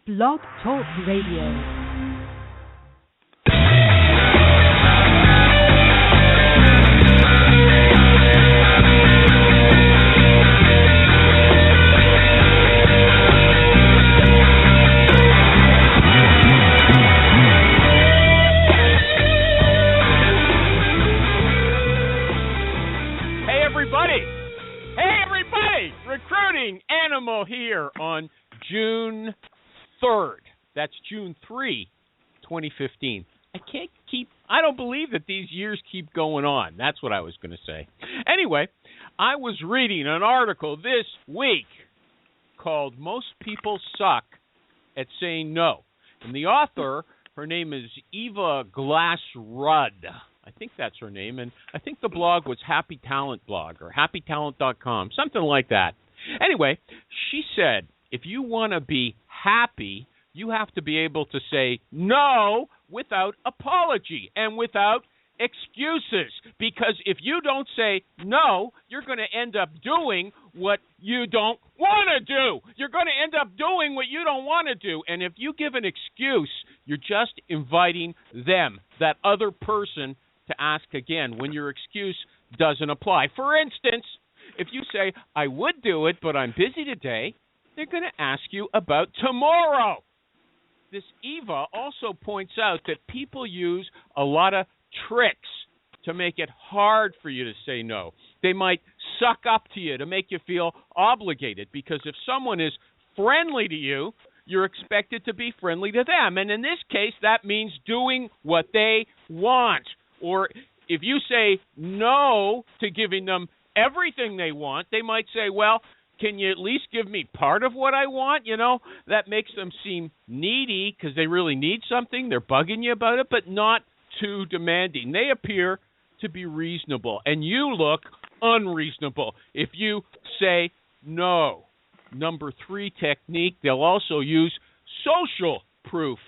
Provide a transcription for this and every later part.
Blog Talk Radio. Recruiting Animal here on June 3rd. That's June 3, 2015. I don't believe that these years keep going on. That's what I was going to say. Anyway, I was reading an article this week called Most People Suck at Saying No. And the author, her name is Eva Glass-Rudd. I think that's her name. And I think the blog was Happy Talent Blog or happytalent.com, something like that. Anyway, she said, if you want to be happy, you have to be able to say no without apology and without excuses. Because if you don't say no, you're going to end up doing what you don't want to do. You're going to end up doing what you don't want to do. And if you give an excuse, you're just inviting them, that other person, to ask again when your excuse doesn't apply. For instance, if you say, I would do it, but I'm busy today, they're going to ask you about tomorrow. This Eva also points out that people use a lot of tricks to make it hard for you to say no. They might suck up to you to make you feel obligated, because if someone is friendly to you, you're expected to be friendly to them. And in this case, that means doing what they want. Or if you say no to giving them everything they want, they might say, well, can you at least give me part of what I want? You know, that makes them seem needy because they really need something. They're bugging you about it, but not too demanding. They appear to be reasonable, and you look unreasonable if you say no. Number 3 technique, they'll also use social proof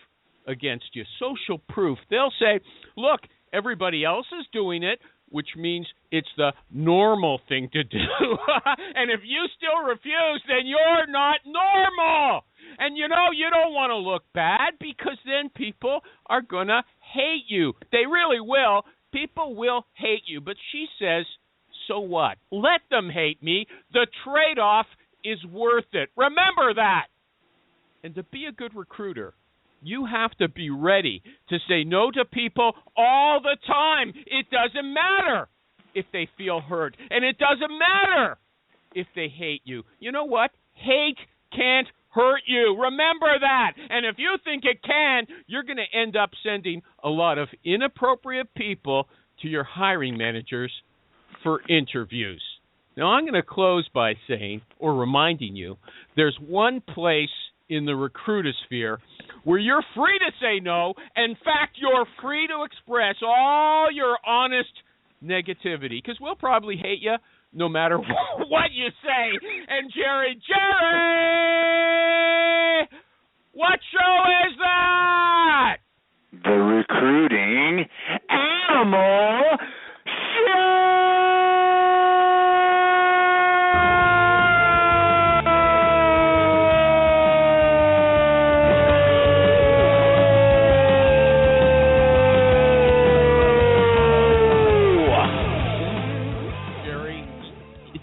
against you. Social proof. They'll say, look, everybody else is doing it, which means it's the normal thing to do. And if you still refuse, then you're not normal. And you know, you don't want to look bad, because then people are going to hate you. They really will. People will hate you. But she says, so what? Let them hate me. The trade-off is worth it. Remember that. And to be a good recruiter, you have to be ready to say no to people all the time. It doesn't matter if they feel hurt, and it doesn't matter if they hate you. You know what? Hate can't hurt you. Remember that. And if you think it can, you're going to end up sending a lot of inappropriate people to your hiring managers for interviews. Now, I'm going to close by saying, or reminding you, there's one place in the recruitosphere where you're free to say no. In fact, you're free to express all your honest negativity, because we'll probably hate you no matter what you say. And Jerry, what show is that? The Recruiting Animal Show!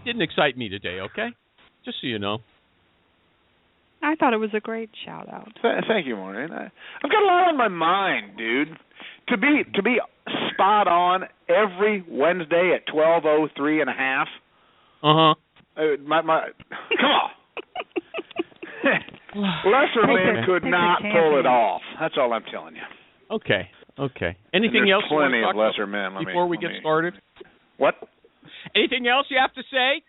Didn't excite me today, okay? Just so you know. I thought it was a great shout out. Thank you, Maureen. I've got a lot on my mind, dude. To be spot on every Wednesday at 12:03 and a half. My come on. Lesser man could not pull it off. That's all I'm telling you. Okay. Anything else? Plenty of lesser men. Before we get started. What? Anything else you have to say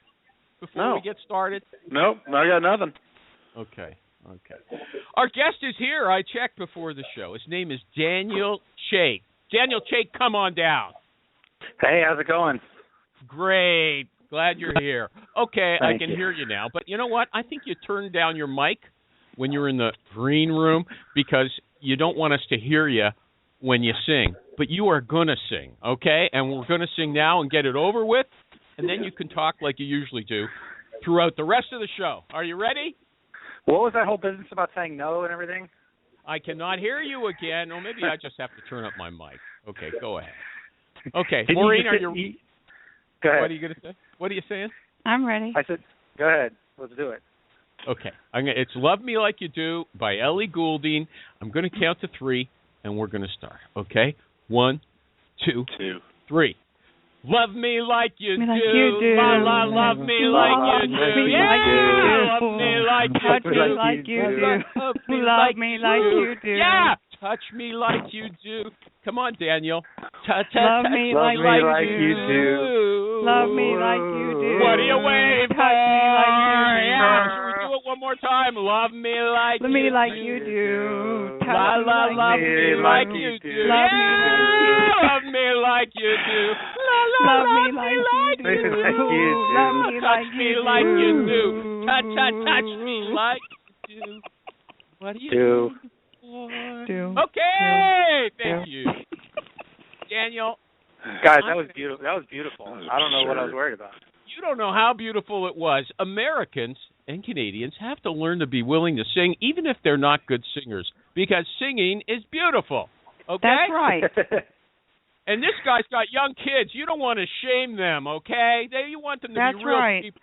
before we get started? Nope, I got nothing. Okay. Our guest is here. I checked before the show. His name is Daniel Chait. Daniel Chait, come on down. Hey, how's it going? Great. Glad you're here. Okay, Thank I can you. hear you now. But you know what? I think you turned down your mic when you're in the green room because you don't want us to hear you when you sing. But you are going to sing, okay? And we're going to sing now and get it over with. And then you can talk like you usually do throughout the rest of the show. Are you ready? What was that whole business about saying no and everything? I cannot hear you again. Or maybe I just have to turn up my mic. Okay, go ahead. Okay, Maureen, are you? Go ahead. What are you going to say? What are you saying? I'm ready. I said, go ahead. Let's do it. Okay, it's "Love Me Like You Do" by Ellie Goulding. I'm going to count to 3, and we're going to start. Okay, 1, 2, 3. Love me like you do. La la, love me like you do. Yeah, love me like you do. Love me like you do. Yeah, touch me like you do. Come on, Daniel. Love me like you do. Love me like you do. What are you waiting for? Touch me like you do. Yeah, should we do it one more time? Love me like you do. Love me like you do. La la, love me like you do. Yeah, love me like you do. La la, love me like you do. Love me touch me like you do. Touch me like you do. What do you do? Okay, thank you, Daniel. Guys, that was beautiful. I don't know what I was worried about. You don't know how beautiful it was. Americans and Canadians have to learn to be willing to sing, even if they're not good singers, because singing is beautiful. Okay? That's right. And this guy's got young kids. You don't want to shame them, okay? You want them to be real people.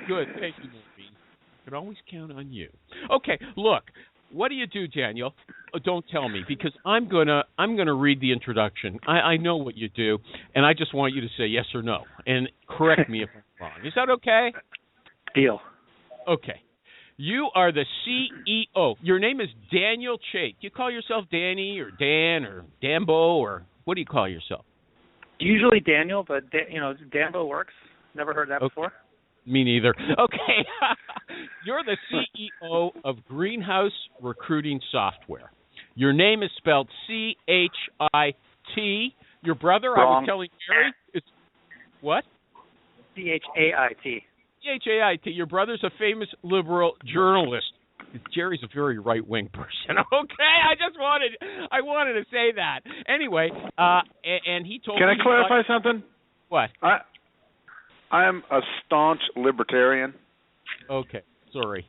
Good. Thank you, Maureen. I can always count on you. Okay, look. What do you do, Daniel? Oh, don't tell me, because I'm gonna read the introduction. I know what you do, and I just want you to say yes or no, and correct me if I'm wrong. Is that okay? Deal. Okay. You are the CEO. Your name is Daniel Chait. Do you call yourself Danny or Dan or Dambo, or what do you call yourself? Usually Daniel, but Dambo works. Never heard that before. Me neither. Okay. You're the CEO of Greenhouse Recruiting Software. Your name is spelled C-H-I-T. Your brother, Wrong. I was telling Jerry, it's what? C-H-A-I-T. C-H-A-I-T. Your brother's a famous liberal journalist. Jerry's a very right-wing person. Okay, I wanted to say that. Anyway, and he told me. Can I clarify something? What? I'm a staunch libertarian. Okay, sorry.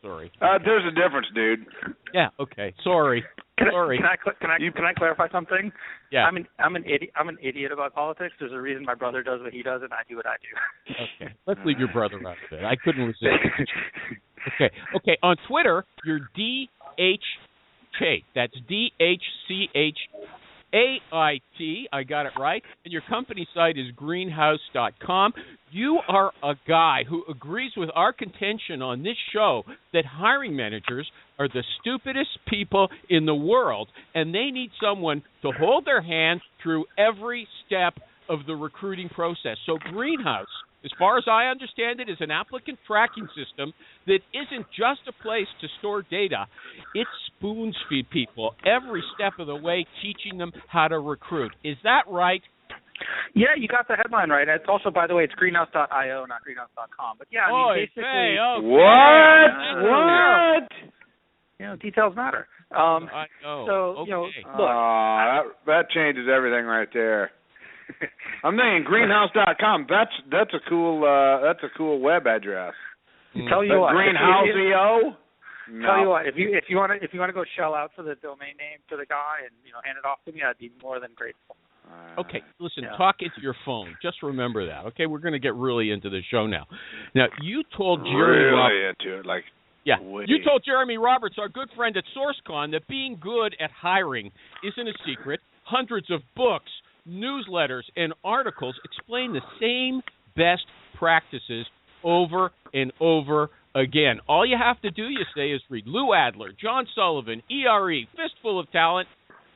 There's a difference, dude. Yeah. Okay. Sorry. Can I clarify something? Yeah. I'm an idiot about politics. There's a reason my brother does what he does, and I do what I do. Okay. Let's leave your brother out of it. I couldn't resist. Okay. On Twitter, you're D-H Chait. That's D-H-C-H. A-I-T, I got it right, and your company site is greenhouse.com. You are a guy who agrees with our contention on this show that hiring managers are the stupidest people in the world, and they need someone to hold their hand through every step of the recruiting process. So Greenhouse, as far as I understand it, is an applicant tracking system that isn't just a place to store data. It spoons-feed people every step of the way, teaching them how to recruit. Is that right? Yeah, you got the headline right. It's also, by the way, it's greenhouse.io, not greenhouse.com. But yeah, I mean, basically... What? Details matter. I know. So, okay. Look. That changes everything right there. I'm thinking greenhouse.com. That's a cool web address. Tell you what, Greenhouse.io. No. Tell you what, if you want to go shell out for the domain name to the guy and hand it off to me, I'd be more than grateful. Okay, listen, talk into your phone. Just remember that. Okay, we're going to get really into the show now. Now, you told Jeremy Roberts. You told Jeremy Roberts, our good friend at SourceCon, that being good at hiring isn't a secret. Hundreds of books, newsletters, and articles explain the same best practices over and over again. All you have to do, you say, is read Lou Adler, John Sullivan, ERE, Fistful of Talent,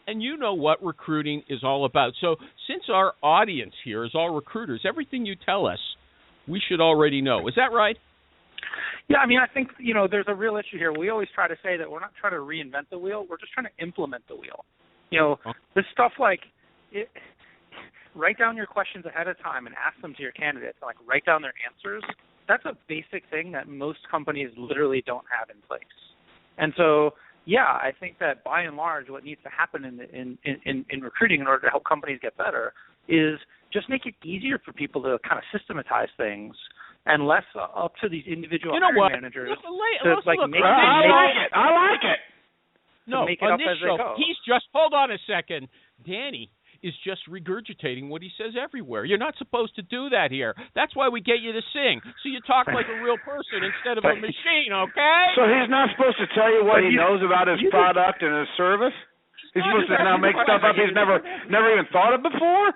and you know what recruiting is all about. So since our audience here is all recruiters, everything you tell us, we should already know. Is that right? Yeah, I mean, I think, there's a real issue here. We always try to say that we're not trying to reinvent the wheel. We're just trying to implement the wheel. This stuff like write down your questions ahead of time and ask them to your candidates, and write down their answers. That's a basic thing that most companies literally don't have in place. And so, yeah, I think that by and large, what needs to happen in recruiting in order to help companies get better is just make it easier for people to kind of systematize things and less up to these individual you know what? managers Look, to look, like look, make I like it. No, make it on up this as they show, go. he's just, hold on a second. Danny is just regurgitating what he says everywhere. You're not supposed to do that here. That's why we get you to sing, so you talk like a real person instead of a machine, okay? So he's not supposed to tell you what he knows about his product and his service? He's supposed to now make stuff up he's never even thought of before?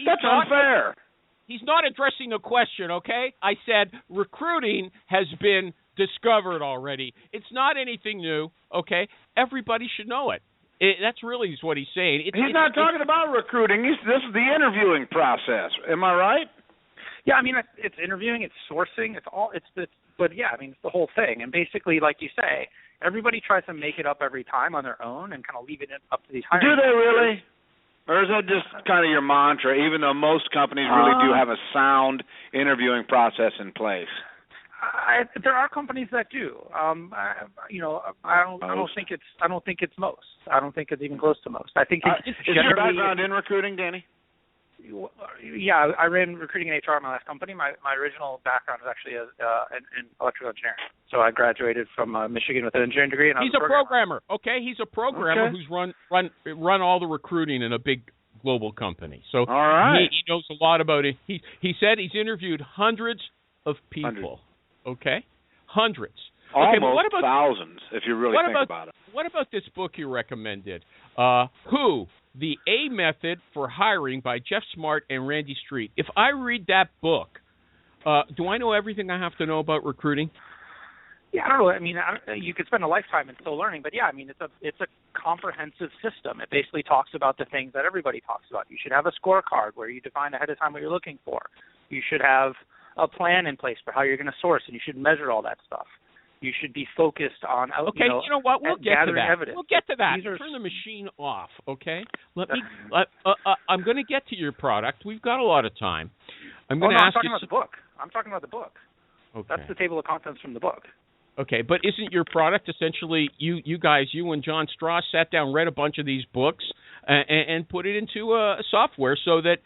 That's unfair. He's not addressing the question, okay? I said recruiting has been discovered already. It's not anything new, okay? Everybody should know it. That's really what he's saying. He's not talking about recruiting. This is the interviewing process. Am I right? Yeah, I mean, it's interviewing, it's sourcing, but yeah, I mean, it's the whole thing. And basically, like you say, everybody tries to make it up every time on their own and kind of leave it up to these hiring Do they managers. really? Or is that just kind of your mantra, even though most companies really do have a sound interviewing process in place? There are companies that do. I don't think it's most. I don't think it's even close to most. I think it's is your background in recruiting, Danny? Yeah, I ran recruiting and HR at my last company. My original background was actually in electrical engineering. So I graduated from Michigan with an engineering degree, and he's a programmer. Okay, he's a programmer who's run all the recruiting in a big global company. So all right. he knows a lot about it. He said he's interviewed hundreds of people. Okay, hundreds. Almost okay, but what about thousands, if you really think about it. What about this book you recommended? Who? The A Method for Hiring by Jeff Smart and Randy Street. If I read that book, do I know everything I have to know about recruiting? Yeah, I don't know. I mean, you could spend a lifetime and still learning, but yeah, I mean, it's a comprehensive system. It basically talks about the things that everybody talks about. You should have a scorecard where you define ahead of time what you're looking for. You should have a plan in place for how you're going to source, and you should measure all that stuff. You should be focused on you know what? We'll get to that. Evidence. We'll get to that. Turn the machine off, okay? I'm going to get to your product. We've got a lot of time. I'm going to ask you. I'm talking about the book. Okay. That's the table of contents from the book. Okay, but isn't your product essentially you guys, you and John Strauss sat down, read a bunch of these books, and put it into a software so that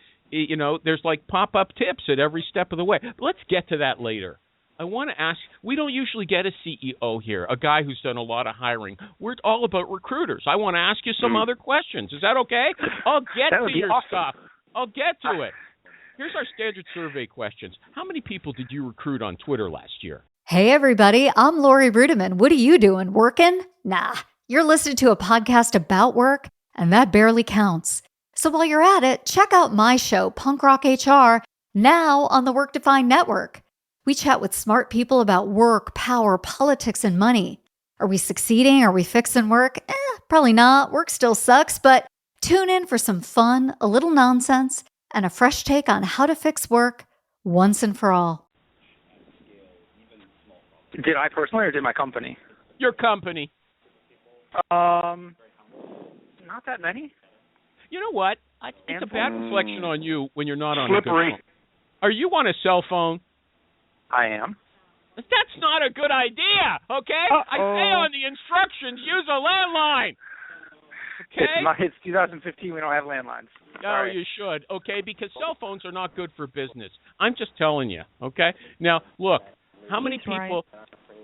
there's like pop-up tips at every step of the way. But let's get to that later. I want to ask, we don't usually get a CEO here, a guy who's done a lot of hiring. We're all about recruiters. I want to ask you some other questions. Is that okay? I'll get to your stuff. I'll get to it. Here's our standard survey questions. How many people did you recruit on Twitter last year? Hey, everybody. I'm Lori Rudiman. What are you doing? Working? Nah. You're listening to a podcast about work, and that barely counts. So while you're at it, check out my show, Punk Rock HR, now on the Work Defined Network. We chat with smart people about work, power, politics, and money. Are we succeeding? Are we fixing work? Probably not. Work still sucks, but tune in for some fun, a little nonsense, and a fresh take on how to fix work once and for all. Did I personally or did my company? Your company. Not that many. You know what? It's a bad reflection on you when you're not on a good Slippery. phone. Are you on a cell phone? I am. That's not a good idea, okay? I say on the instructions, use a landline. Okay? It's 2015. We don't have landlines. No, you should, okay? Because cell phones are not good for business. I'm just telling you, okay? Now, look, how many people...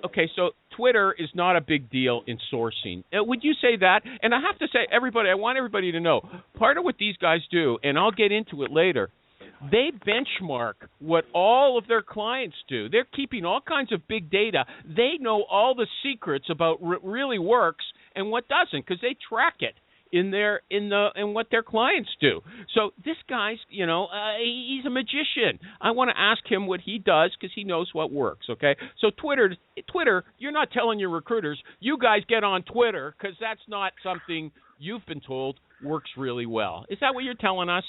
Okay, so Twitter is not a big deal in sourcing. Would you say that? And I have to say, I want everybody to know, part of what these guys do, and I'll get into it later, they benchmark what all of their clients do. They're keeping all kinds of big data. They know all the secrets about what really works and what doesn't, because they track it in what their clients do. So this guy's, he's a magician. I want to ask him what he does because he knows what works. Okay. So Twitter, you're not telling your recruiters, you guys get on Twitter because that's not something you've been told works really well. Is that what you're telling us?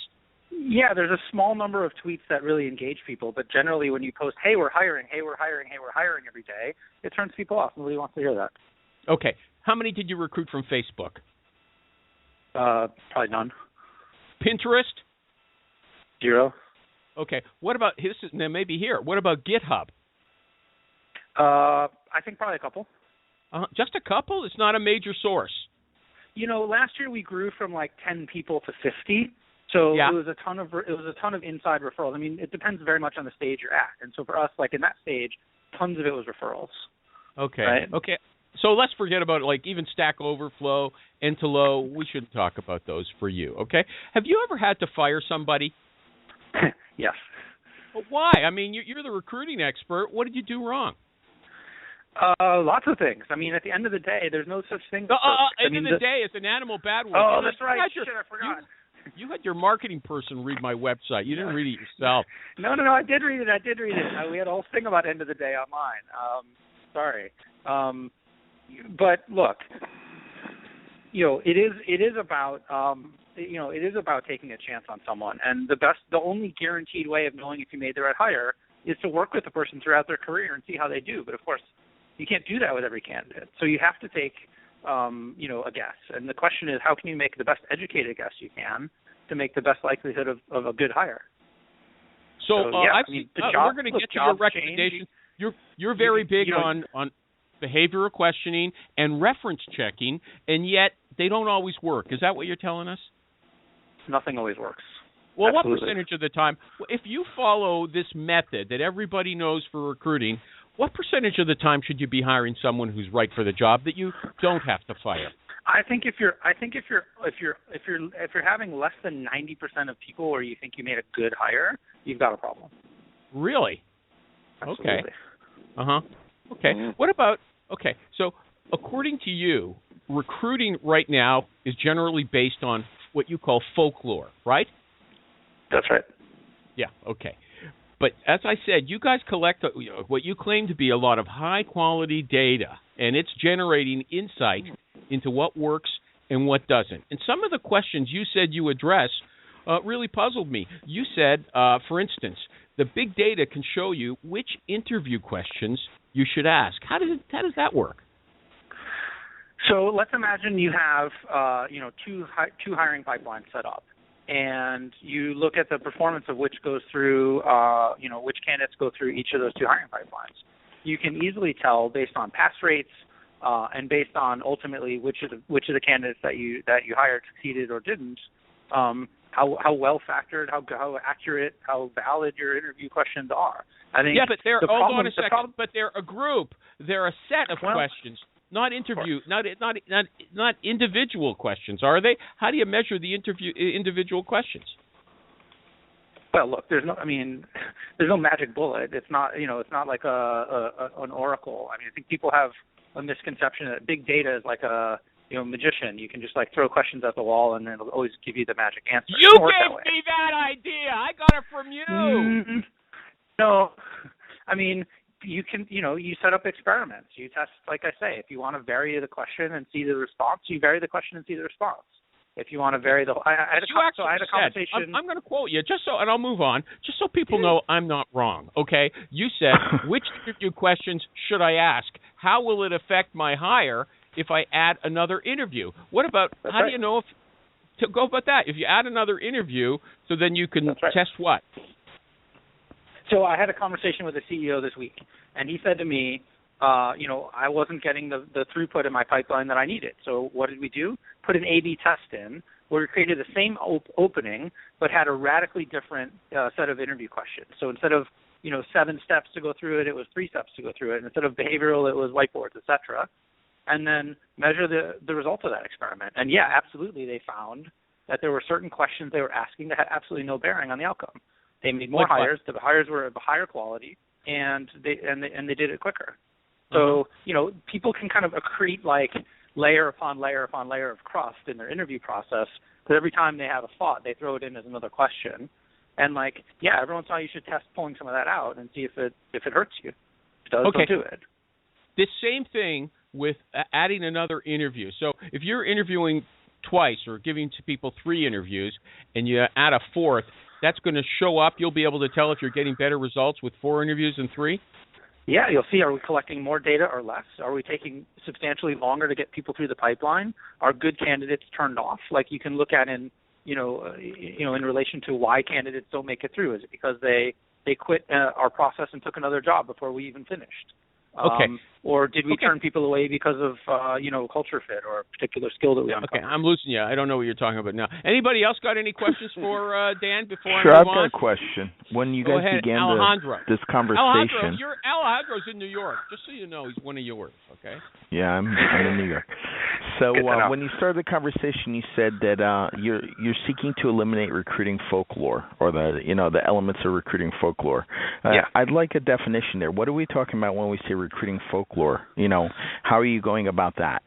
Yeah, there's a small number of tweets that really engage people, but generally when you post, hey, we're hiring, hey, we're hiring, hey, we're hiring every day, it turns people off. Nobody wants to hear that. Okay. How many did you recruit from Facebook? Probably none. Pinterest? 0. Okay. What about, maybe here, what about GitHub? I think probably a couple. Just a couple? It's not a major source. Last year we grew from like 10 people to 50. So yeah. it was a ton of inside referrals. I mean, it depends very much on the stage you're at. And so for us, like in that stage, tons of it was referrals. Okay. Right? Okay. So let's forget about like even Stack Overflow, Entelo. We shouldn't talk about those for you. Okay. Have you ever had to fire somebody? Yes. Well, why? I mean, you're the recruiting expert. What did you do wrong? Lots of things. I mean, at the end of the day, there's no such thing. End of the day, it's an animal bad word. Oh, that's right. Shit, I forgot. You had your marketing person read my website. You didn't read it yourself. No, I did read it. We had a whole thing about end of the day on mine. Sorry. But look, it is about taking a chance on someone, and the only guaranteed way of knowing if you made the right hire is to work with the person throughout their career and see how they do. But of course, you can't do that with every candidate. So you have to take, a guess. And the question is, how can you make the best educated guess you can to make the best likelihood of a good hire? We're going to get to your recommendation. You're very big on behavioral questioning and reference checking, and yet they don't always work. Is that what you're telling us? Nothing always works. Well, Absolutely. What percentage of the time, if you follow this method that everybody knows for recruiting, what percentage of the time should you be hiring someone who's right for the job that you don't have to fire? I think if you're having less than 90% of people where you think you made a good hire, you've got a problem. Really? Absolutely. Okay. Okay. Mm-hmm. What about? Okay. So, according to you, recruiting right now is generally based on what you call folklore, right? That's right. Yeah, okay. But as I said, you guys collect what you claim to be a lot of high-quality data, and it's generating insight into what works and what doesn't. And some of the questions you said you address really puzzled me. You said, for instance, the big data can show you which interview questions you should ask. How does that work? So let's imagine you have two hiring pipelines set up, and you look at the performance of which goes through which candidates go through each of those two hiring pipelines. You can easily tell based on pass rates and based on ultimately which of the candidates that you hired succeeded or didn't, how well factored, how accurate, how valid your interview questions are. I think. Yeah, but but they're a group. They're a set of questions. Not interview, not individual questions, are they? How do you measure the individual questions? Well, look, there's no magic bullet. It's not like an oracle. I mean, I think people have a misconception that big data is like a magician. You can just like throw questions at the wall and then it'll always give you the magic answer. You gave me that idea. I got it from you. Mm-hmm. No, I mean. You can, you set up experiments. You test, like I say, if you want to vary the question and see the response, you vary the question and see the response. If you want to vary I had a conversation. I'm going to quote you and I'll move on, just so people know I'm not wrong. Okay, you said which interview questions should I ask? How will it affect my hire if I add another interview? What about how do you know to go about that? If you add another interview, so then you can test what? So I had a conversation with the CEO this week, and he said to me, I wasn't getting the throughput in my pipeline that I needed. So what did we do? Put an A/B test in where we created the same opening but had a radically different set of interview questions. So instead of 7 steps to go through it, it was 3 steps to go through it. And instead of behavioral, it was whiteboards, etc. And then measure the results of that experiment. And yeah, absolutely, they found that there were certain questions they were asking that had absolutely no bearing on the outcome. They made more hires. The hires were of higher quality, and they did it quicker. So people can kind of accrete like layer upon layer upon layer of crust in their interview process. Because every time they have a thought, they throw it in as another question. And every once in a while you should test pulling some of that out and see if it hurts you. If it does, don't do it. This same thing with adding another interview. So if you're interviewing twice or giving to people 3 interviews and you add a 4th, that's going to show up. You'll be able to tell if you're getting better results with 4 interviews than 3? Yeah, you'll see. Are we collecting more data or less? Are we taking substantially longer to get people through the pipeline? Are good candidates turned off? Like you can look at in relation to why candidates don't make it through. Is it because they quit our process and took another job before we even finished? Okay. Or did we turn people away because of culture fit or a particular skill that we uncovered? Okay, I'm losing you. I don't know what you're talking about now. Anybody else got any questions for Dan before Sure, I I've move got on? a question. When you Go guys ahead, began this conversation, Alejandro's in New York. Just so you know, he's one of yours. Okay. Yeah, I'm in New York. So when you started the conversation, you said that you're seeking to eliminate recruiting folklore, or the elements of recruiting folklore. I'd like a definition there. What are we talking about when we say recruiting folklore? How are you going about that?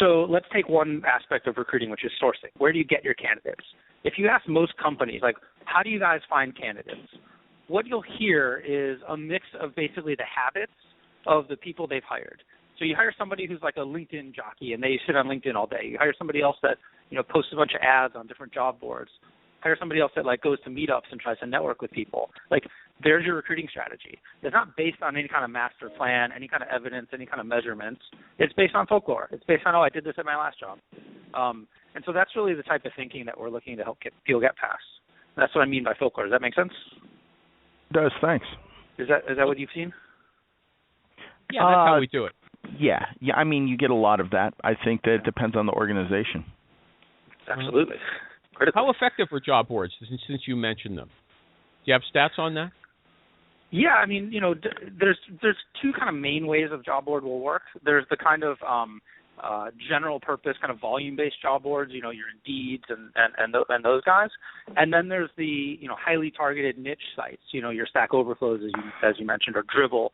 So let's take one aspect of recruiting, which is sourcing. Where do you get your candidates? If you ask most companies, like, how do you guys find candidates? What you'll hear is a mix of basically the habits of the people they've hired. So you hire somebody who's like a LinkedIn jockey and they sit on LinkedIn all day. You hire somebody else that, posts a bunch of ads on different job boards. Hire somebody else that goes to meetups and tries to network with people. There's your recruiting strategy. It's not based on any kind of master plan, any kind of evidence, any kind of measurements. It's based on folklore. It's based on, I did this at my last job. And so that's really the type of thinking that we're looking to help people get past. That's what I mean by folklore. Does that make sense? It does, thanks. Is that what you've seen? Yeah, that's how we do it. Yeah. I mean, you get a lot of that. I think that it depends on the organization. Absolutely. Critical. How effective are job boards, since you mentioned them? Do you have stats on that? Yeah, I mean, there's two kind of main ways of job board will work. There's the kind of general purpose kind of volume-based job boards, your Indeeds and those guys. And then there's the, highly targeted niche sites, your Stack Overflows, as you mentioned, or Dribbble.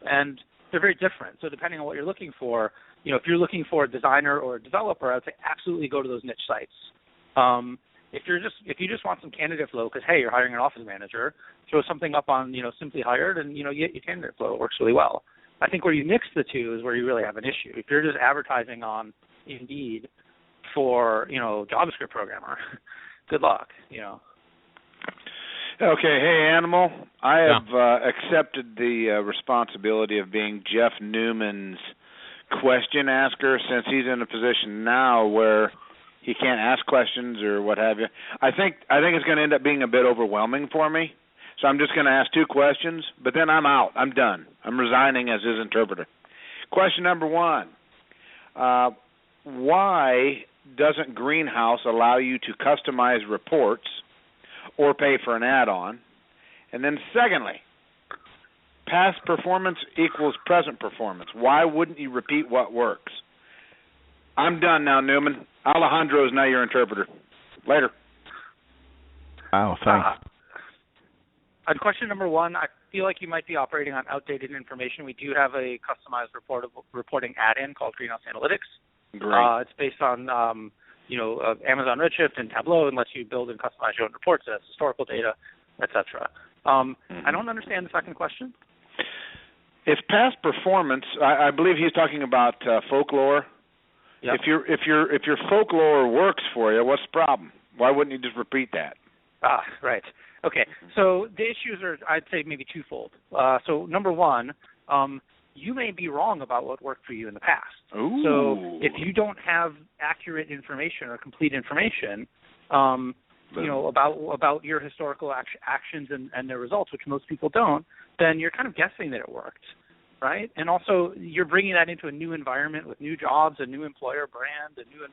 And they're very different. So depending on what you're looking for, if you're looking for a designer or a developer, I would say absolutely go to those niche sites. If you just want some candidate flow because, hey, you're hiring an office manager, throw something up on, Simply Hired and, you get your candidate flow. It works really well. I think where you mix the two is where you really have an issue. If you're just advertising on Indeed for, JavaScript programmer, good luck, Okay, hey, Animal. I have accepted the responsibility of being Jeff Newman's question asker since he's in a position now where he can't ask questions or what have you. I think it's going to end up being a bit overwhelming for me, so I'm just going to ask two questions, but then I'm out. I'm done. I'm resigning as his interpreter. Question number one, why doesn't Greenhouse allow you to customize reports or pay for an add-on? And then secondly, past performance equals present performance. Why wouldn't you repeat what works? I'm done now, Newman. Alejandro is now your interpreter. Later. Oh, thanks. On question number one, I feel like you might be operating on outdated information. We do have a customized reporting add-in called Greenhouse Analytics. Great. It's based on Amazon Redshift and Tableau and lets you build and customize your own reports as historical data, etc. I don't understand the second question. It's past performance. I believe he's talking about folklore. Yep. If your folklore works for you, what's the problem? Why wouldn't you just repeat that? Right. Okay. So the issues are, I'd say, maybe twofold. So number one, you may be wrong about what worked for you in the past. Ooh. So if you don't have accurate information or complete information, about your historical actions and their results, which most people don't, then you're kind of guessing that it worked, right? And also, you're bringing that into a new environment with new jobs, a new employer brand, a new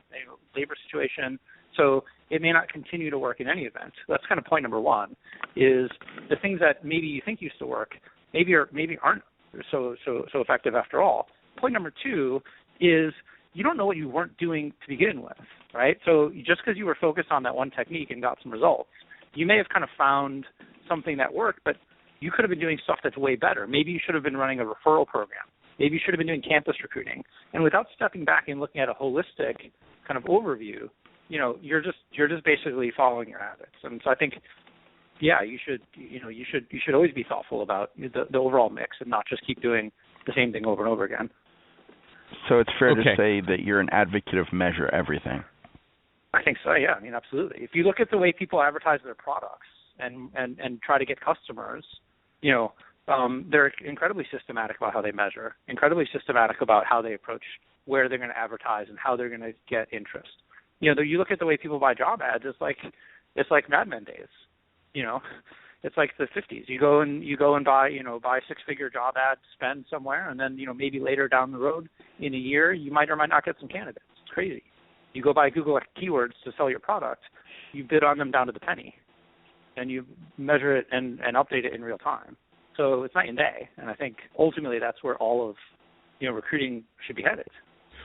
labor situation. So it may not continue to work in any event. That's kind of point number one, is the things that maybe you think used to work maybe aren't so effective after all. Point number two is you don't know what you weren't doing to begin with, right? So just because you were focused on that one technique and got some results, you may have kind of found something that worked, but you could have been doing stuff that's way better. Maybe you should have been running a referral program. Maybe you should have been doing campus recruiting. And without stepping back and looking at a holistic kind of overview, you're just basically following your habits. And so I think, yeah, you should always be thoughtful about the overall mix and not just keep doing the same thing over and over again. So it's fair to say that you're an advocate of measure everything. I think so, yeah. I mean, absolutely. If you look at the way people advertise their products and try to get customers, they're incredibly systematic about how they measure, incredibly systematic about how they approach where they're going to advertise and how they're going to get interest. You look at the way people buy job ads, it's like Mad Men days. It's like the 50s. You go and buy a six-figure job ad, spend somewhere, and then maybe later down the road in a year you might or might not get some candidates. It's crazy. You go buy Google keywords to sell your product, you bid on them down to the penny, and you measure it and update it in real time. So it's night and day, and I think ultimately that's where all of recruiting should be headed.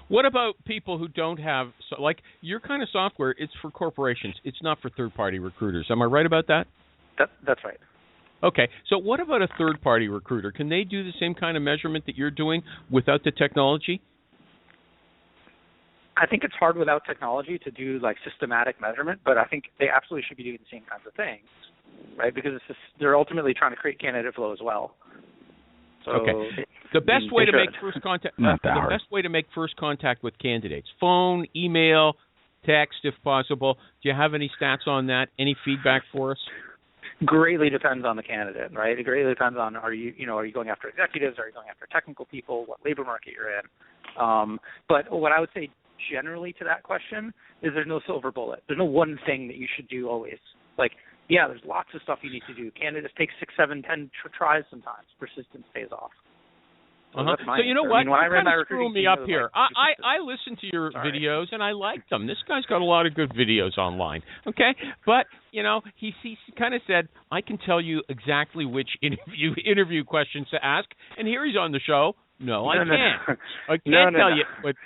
What about people who don't have, like your kind of software, it's for corporations. It's not for third-party recruiters. Am I right about that? That's right. Okay. So what about a third-party recruiter? Can they do the same kind of measurement that you're doing without the technology? I think it's hard without technology to do like systematic measurement, but I think they absolutely should be doing the same kinds of things, right? Because they're ultimately trying to create candidate flow as well. So okay. The best way to make first contact. Best way to make first contact with candidates: phone, email, text, if possible. Do you have any stats on that? Any feedback for us? Greatly depends on the candidate, right? It greatly depends on are you going after executives? Are you going after technical people? What labor market you're in? But what I would say generally to that question is there's no silver bullet. There's no one thing that you should do always. Like, yeah, there's lots of stuff you need to do. Candidates take 6, 7, 10 tries sometimes. Persistence pays off. So you know what? When I ran my recruiting me up here. I listen to your videos and I like them. This guy's got a lot of good videos online. Okay, but he kind of said I can tell you exactly which interview questions to ask, and here he's on the show. No, I can't. I can't tell you what.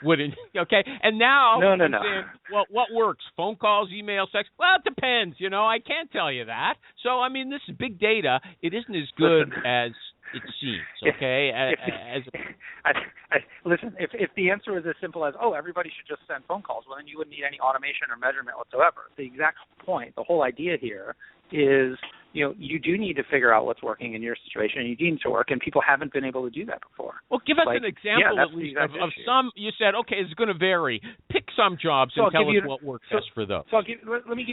Okay, and now I'm saying, well, what works? Phone calls, email, sex? Well, it depends. I can't tell you that. So I mean, this is big data. It isn't as good as it seems, okay? Listen, if the answer is as simple as, everybody should just send phone calls, well, then you wouldn't need any automation or measurement whatsoever. The exact point, the whole idea here is, you do need to figure out what's working in your situation, and you need to work, and people haven't been able to do that before. Well, give us an example at least of some. You said, okay, it's going to vary. Pick some jobs and tell us what works best for those. So let me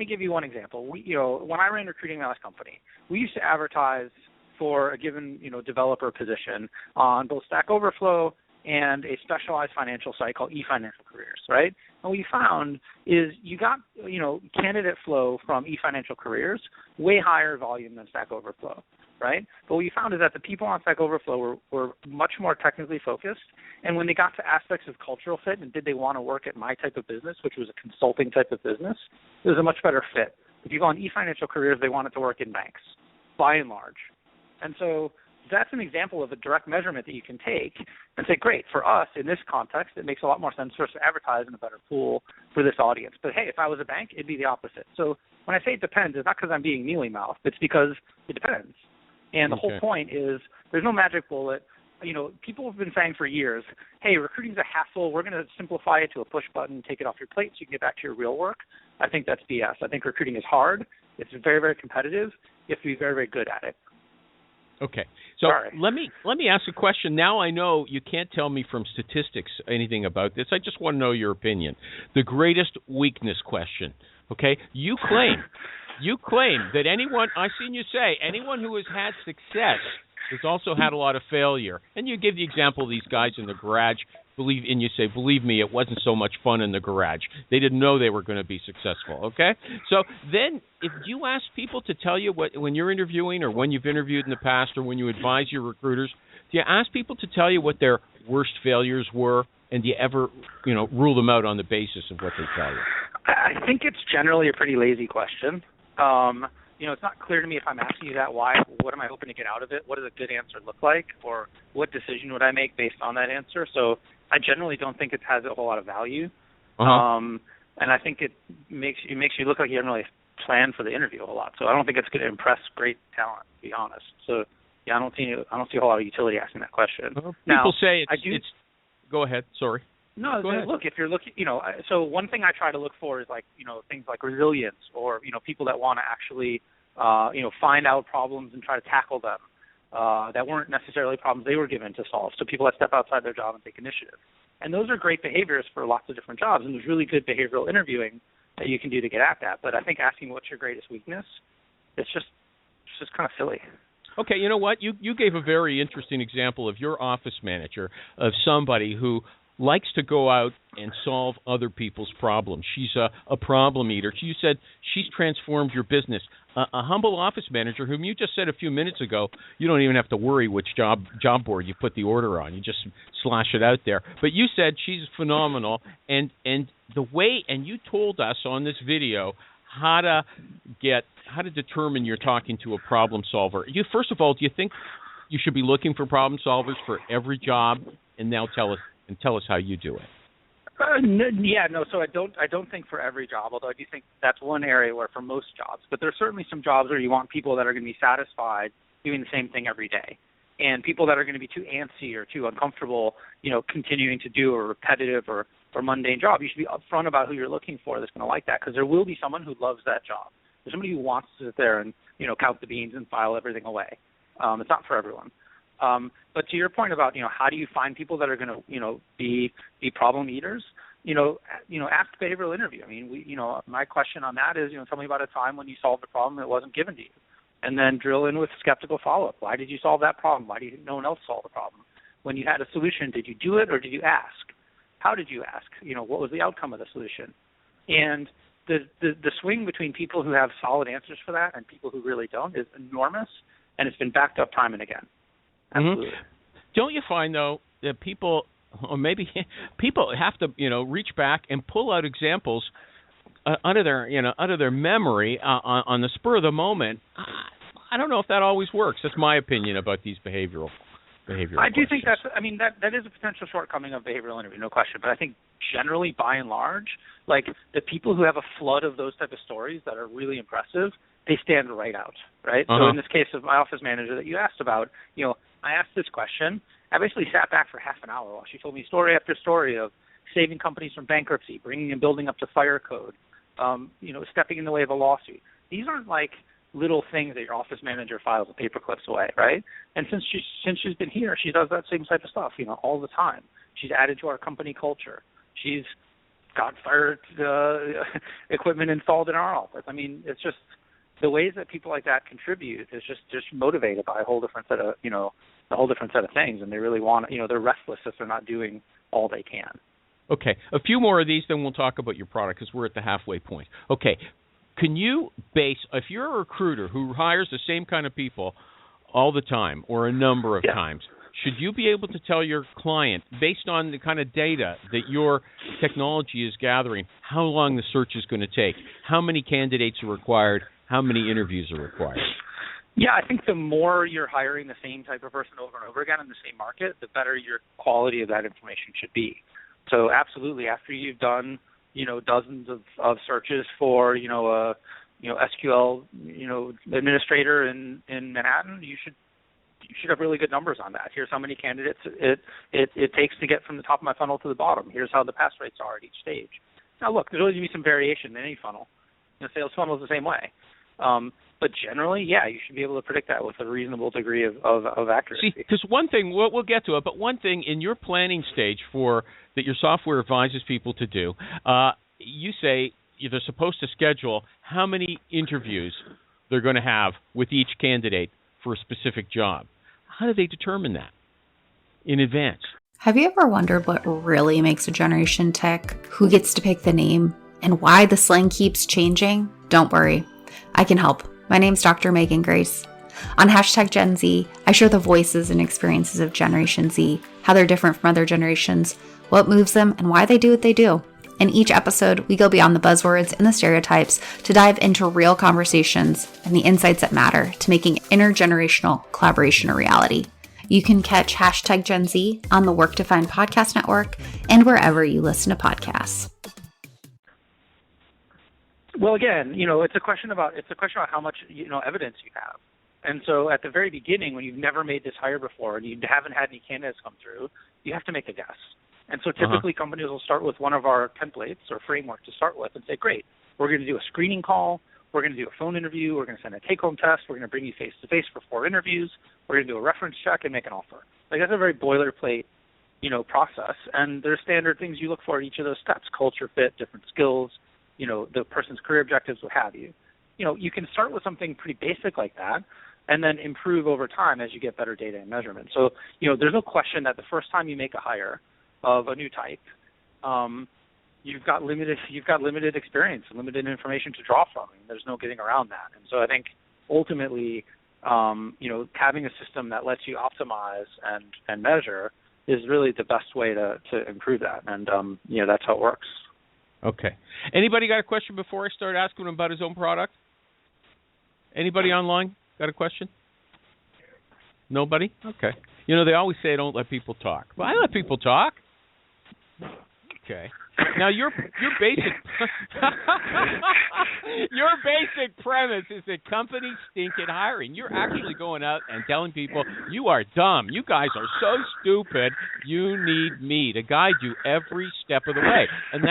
give you one example. When I ran recruiting my last company, we used to advertise for a given developer position on both Stack Overflow and a specialized financial site called eFinancial Careers, right? And what you found is you got candidate flow from eFinancial Careers way higher volume than Stack Overflow, right? But what you found is that the people on Stack Overflow were much more technically focused, and when they got to aspects of cultural fit and did they want to work at my type of business, which was a consulting type of business, it was a much better fit. If you go on eFinancial Careers, they wanted to work in banks, by and large. And so that's an example of a direct measurement that you can take and say, great, for us in this context, it makes a lot more sense for us to advertise in a better pool for this audience. But hey, if I was a bank, it'd be the opposite. So when I say it depends, it's not because I'm being mealy-mouthed. It's because it depends. And the whole point is there's no magic bullet. People have been saying for years, hey, recruiting's a hassle. We're going to simplify it to a push button, take it off your plate so you can get back to your real work. I think that's BS. I think recruiting is hard. It's very, very competitive. You have to be very, very good at it. Okay, so let me ask a question. Now I know you can't tell me from statistics anything about this. I just want to know your opinion. The greatest weakness question. Okay, you claim that I've seen you say anyone who has had success has also had a lot of failure. And you give the example of these guys in the garage. You say, believe me, it wasn't so much fun in the garage. They didn't know they were going to be successful, okay? So then if you ask people to tell you when you're interviewing or when you've interviewed in the past or when you advise your recruiters, do you ask people to tell you what their worst failures were, and do you ever, rule them out on the basis of what they tell you? I think it's generally a pretty lazy question. It's not clear to me if I'm asking you that, why, what am I hoping to get out of it? What does a good answer look like? Or what decision would I make based on that answer? So I generally don't think it has a whole lot of value. And I think it makes you look like you haven't really planned for the interview a whole lot. So I don't think it's going to impress great talent, to be honest. So yeah, I don't see a whole lot of utility asking that question. People say it's go ahead, sorry. No, look, if you're looking, so one thing I try to look for is things like resilience or, people that want to actually, find out problems and try to tackle them that weren't necessarily problems they were given to solve. So people that step outside their job and take initiative. And those are great behaviors for lots of different jobs, and there's really good behavioral interviewing that you can do to get at that. But I think asking what's your greatest weakness, it's just kind of silly. Okay, you know what? You gave a very interesting example of your office manager, of somebody who likes to go out and solve other people's problems. She's a problem eater. You said she's transformed your business. A humble office manager whom you just said a few minutes ago, you don't even have to worry which job board you put the order on. You just slash it out there. But you said she's phenomenal, and the way, and you told us on this video how to determine you're talking to a problem solver. First of all, do you think you should be looking for problem solvers for every job? And now tell us how you do it. So I don't think for every job, although I do think that's one area where for most jobs. But there's certainly some jobs where you want people that are going to be satisfied doing the same thing every day, and people that are going to be too antsy or too uncomfortable, continuing to do a repetitive or mundane job. You should be upfront about who you're looking for that's going to like that, because there will be someone who loves that job. There's somebody who wants to sit there and count the beans and file everything away. It's not for everyone. But to your point about, how do you find people that are going to, be problem eaters? Ask behavioral interview. I mean, my question on that is, tell me about a time when you solved a problem that wasn't given to you, and then drill in with skeptical follow-up. Why did you solve that problem? Why did no one else solve the problem? When you had a solution, did you do it or did you ask? How did you ask? What was the outcome of the solution? And the swing between people who have solid answers for that and people who really don't is enormous, and it's been backed up time and again. Absolutely. Mm-hmm. Don't you find, though, that people, or maybe people have to, reach back and pull out examples out of their memory on the spur of the moment? I don't know if that always works. That's my opinion about these behavioral I do think that is a potential shortcoming of behavioral interview, no question. But I think generally, by and large, like the people who have a flood of those type of stories that are really impressive, they stand right out, right? Uh-huh. So in this case of my office manager that you asked about, I asked this question. I basically sat back for half an hour while she told me story after story of saving companies from bankruptcy, bringing a building up to fire code, stepping in the way of a lawsuit. These aren't like little things that your office manager files the paper clips away, right? And since she's been here, she does that same type of stuff, all the time. She's added to our company culture. She's got fire equipment installed in our office. I mean, it's just the ways that people like that contribute is just motivated by a whole different set of things, and they really want, they're restless if they're not doing all they can. Okay, a few more of these, then we'll talk about your product because we're at the halfway point. Okay, can you if you're a recruiter who hires the same kind of people all the time or a number of times, should you be able to tell your client, based on the kind of data that your technology is gathering, how long the search is going to take, how many candidates are required, how many interviews are required? Yeah, I think the more you're hiring the same type of person over and over again in the same market, the better your quality of that information should be. So absolutely, after you've done, dozens of searches for, a SQL, administrator in Manhattan, you should have really good numbers on that. Here's how many candidates it takes to get from the top of my funnel to the bottom. Here's how the pass rates are at each stage. Now, look, there's always going to be some variation in any funnel. Sales funnel is the same way. But generally, you should be able to predict that with a reasonable degree of accuracy. See, because one thing, we'll get to it, but one thing in your planning stage that your software advises people to do, you say they're supposed to schedule how many interviews they're going to have with each candidate for a specific job. How do they determine that in advance? Have you ever wondered what really makes a generation tick? Who gets to pick the name? And why the slang keeps changing? Don't worry, I can help. My name's Dr. Megan Grace. On #GenZ, I share the voices and experiences of Generation Z, how they're different from other generations, what moves them, and why they do what they do. In each episode, we go beyond the buzzwords and the stereotypes to dive into real conversations and the insights that matter to making intergenerational collaboration a reality. You can catch #GenZ on the Work Defined Podcast Network and wherever you listen to podcasts. Well, again, it's a question about how much evidence you have. And so at the very beginning, when you've never made this hire before and you haven't had any candidates come through, you have to make a guess. And so typically companies will start with one of our templates or framework to start with and say, great, we're going to do a screening call, we're going to do a phone interview, we're going to send a take-home test, we're going to bring you face-to-face for 4 interviews, we're going to do a reference check and make an offer. Like, that's a very boilerplate, process. And there's standard things you look for at each of those steps: culture fit, different skills, the person's career objectives, what have you. You can start with something pretty basic like that and then improve over time as you get better data and measurement. So, there's no question that the first time you make a hire, of a new type, you've got limited experience and limited information to draw from. And there's no getting around that. And so I think ultimately, having a system that lets you optimize and measure is really the best way to improve that. And that's how it works. Okay. Anybody got a question before I start asking him about his own product? Anybody online got a question? Nobody? Okay. They always say don't let people talk. Well, I let people talk. Okay. Now your basic premise is that companies stink at hiring. You're actually going out and telling people you are dumb. You guys are so stupid. You need me to guide you every step of the way. And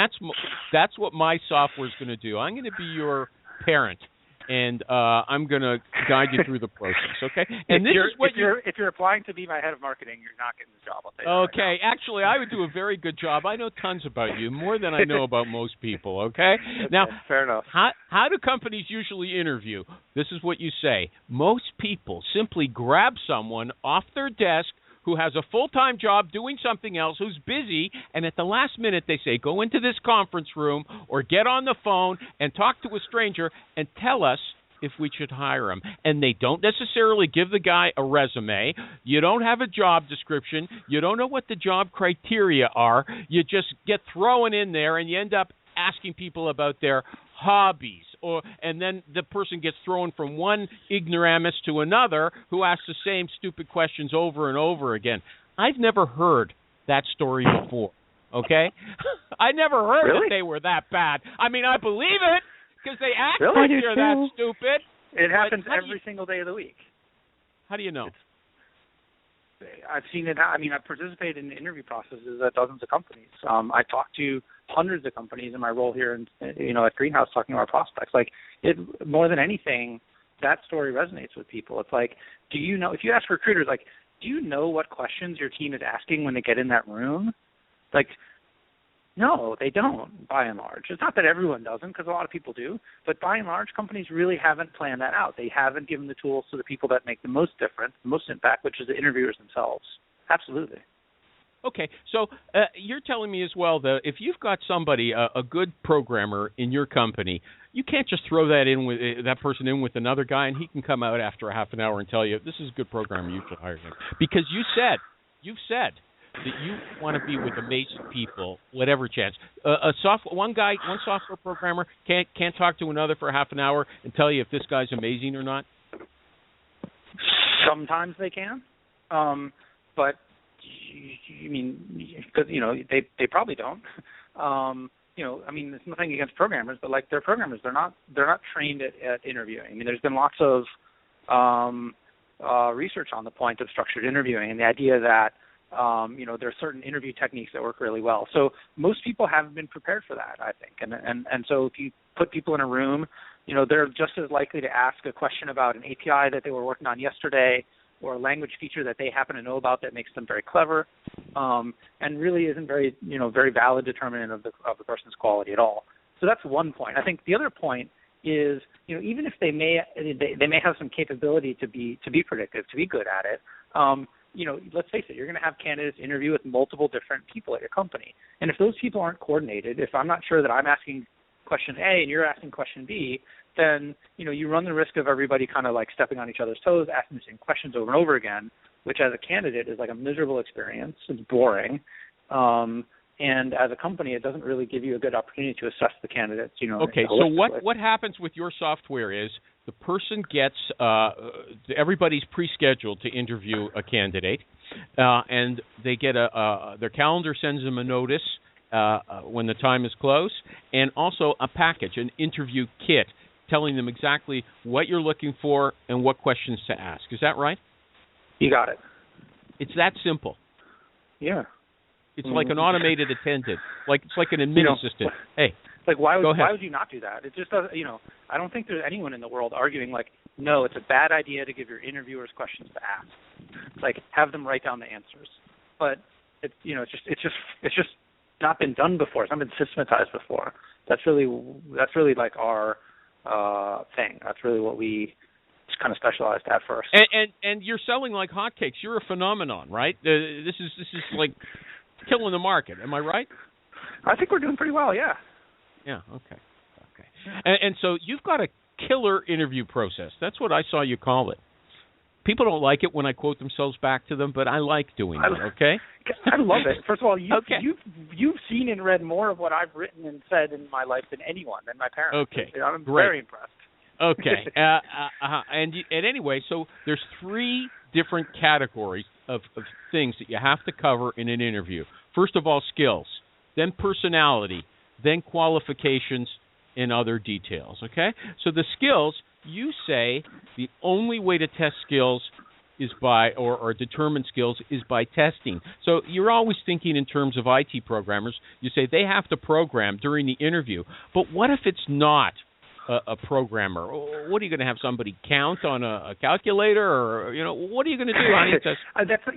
that's what my software is going to do. I'm going to be your parent. And I'm going to guide you through the process, okay? And if you're applying to be my head of marketing, you're not getting the job. I'll tell you okay, right actually, I would do a very good job. I know tons about you, more than I know about most people, okay? Now, fair enough. How do companies usually interview? This is what you say. Most people simply grab someone off their desk who has a full-time job doing something else, who's busy, and at the last minute they say, go into this conference room or get on the phone and talk to a stranger and tell us if we should hire him. And they don't necessarily give the guy a resume. You don't have a job description. You don't know what the job criteria are. You just get thrown in there and you end up asking people about their hobbies. And then the person gets thrown from one ignoramus to another who asks the same stupid questions over and over again. I've never heard that story before, okay? I never heard that they were that bad. I mean, I believe it because they act like they're that stupid. It happens every single day of the week. How do you know? I've seen it. I mean, I've participated in interview processes at dozens of companies. I talked to hundreds of companies in my role here, at Greenhouse, talking to our prospects. More than anything, that story resonates with people. It's like, do you know? If you ask recruiters, do you know what questions your team is asking when they get in that room? No, they don't, by and large. It's not that everyone doesn't, because a lot of people do, but by and large, companies really haven't planned that out. They haven't given the tools to the people that make the most difference, the most impact, which is the interviewers themselves. Absolutely. Okay, so you're telling me as well that if you've got somebody, a good programmer in your company, you can't just throw that person in with another guy and he can come out after a half an hour and tell you, this is a good programmer, you should hire him. Because you've said that you want to be with amazing people, whatever chance. One software programmer can't talk to another for half an hour and tell you if this guy's amazing or not? Sometimes they can, but you mean, because they probably don't. There's nothing against programmers, but they're programmers. They're not trained at interviewing. I mean, there's been lots of research on the point of structured interviewing and the idea that there are certain interview techniques that work really well. So most people haven't been prepared for that, I think. And so if you put people in a room, they're just as likely to ask a question about an API that they were working on yesterday or a language feature that they happen to know about that makes them very clever, and really isn't very valid determinant of the person's quality at all. So that's one point. I think the other point is, even if they may have some capability to be predictive, to be good at it, let's face it, you're going to have candidates interview with multiple different people at your company. And if those people aren't coordinated, if I'm not sure that I'm asking question A and you're asking question B, then, you run the risk of everybody kind of stepping on each other's toes, asking the same questions over and over again, which as a candidate is a miserable experience. It's boring. And as a company, it doesn't really give you a good opportunity to assess the candidates, Okay, so what happens with your software is the person gets everybody's pre-scheduled to interview a candidate, and they get their calendar sends them a notice when the time is close, and also a package, an interview kit, telling them exactly what you're looking for and what questions to ask. Is that right? You got it. It's that simple. Yeah. It's like an automated attendant. It's like an admin assistant. Hey, why would you not do that? It just doesn't. I don't think there's anyone in the world arguing no, it's a bad idea to give your interviewers questions to ask. Have them write down the answers. But it's just not been done before. It's not been systematized before. That's really our thing. That's really what we kind of specialized at first. And you're selling like hotcakes. You're a phenomenon, right? This is killing the market. Am I right? I think we're doing pretty well. Yeah. Yeah. Okay. And so you've got a killer interview process. That's what I saw you call it. People don't like it when I quote themselves back to them, but I like doing it. Okay. I love it. First of all, you've seen and read more of what I've written and said in my life than anyone, than my parents. Okay. I'm Great. Very impressed. Okay. And anyway, so there's 3 different categories of things that you have to cover in an interview. First of all, skills, then personality, then qualifications, and other details. Okay. So the skills. You say the only way to test skills is by, or determine skills is by testing. So you're always thinking in terms of IT programmers. You say they have to program during the interview. But what if it's not a programmer? What are you going to have somebody count on a calculator, or what are you going to do?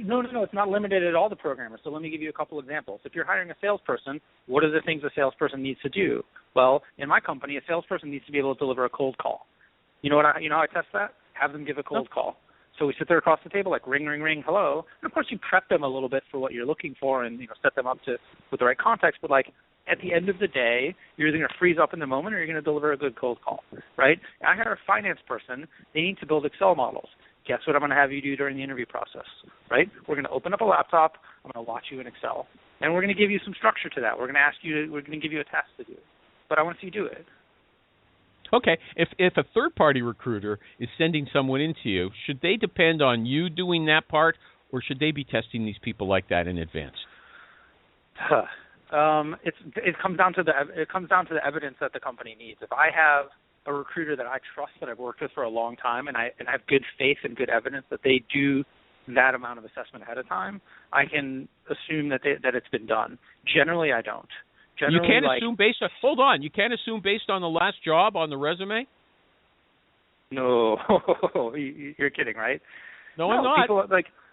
No, it's not limited at all to programmers. So let me give you a couple examples. If you're hiring a salesperson, what are the things a salesperson needs to do? Well, in my company, a salesperson needs to be able to deliver a cold call. You know how I test that? Have them give a cold call. So we sit there across the table, like ring, ring, ring, hello. And of course, you prep them a little bit for what you're looking for, and set them up with the right context. But at the end of the day, you're either going to freeze up in the moment, or you're going to deliver a good cold call, right? I hire a finance person. They need to build Excel models. Guess what I'm going to have you do during the interview process, right? We're going to open up a laptop. I'm going to watch you in Excel, and we're going to give you some structure to that. We're going to give you a task to do, but I want to see you do it. Okay. If a third-party recruiter is sending someone into you, should they depend on you doing that part, or should they be testing these people like that in advance? It comes down to the evidence that the company needs. If I have a recruiter that I trust, that I've worked with for a long time, and I have good faith and good evidence that they do that amount of assessment ahead of time, I can assume that it's been done. Generally, I don't. You can't assume based on. Hold on. You can't assume based on the last job on the resume. No, you're kidding, right? No, I'm not. People,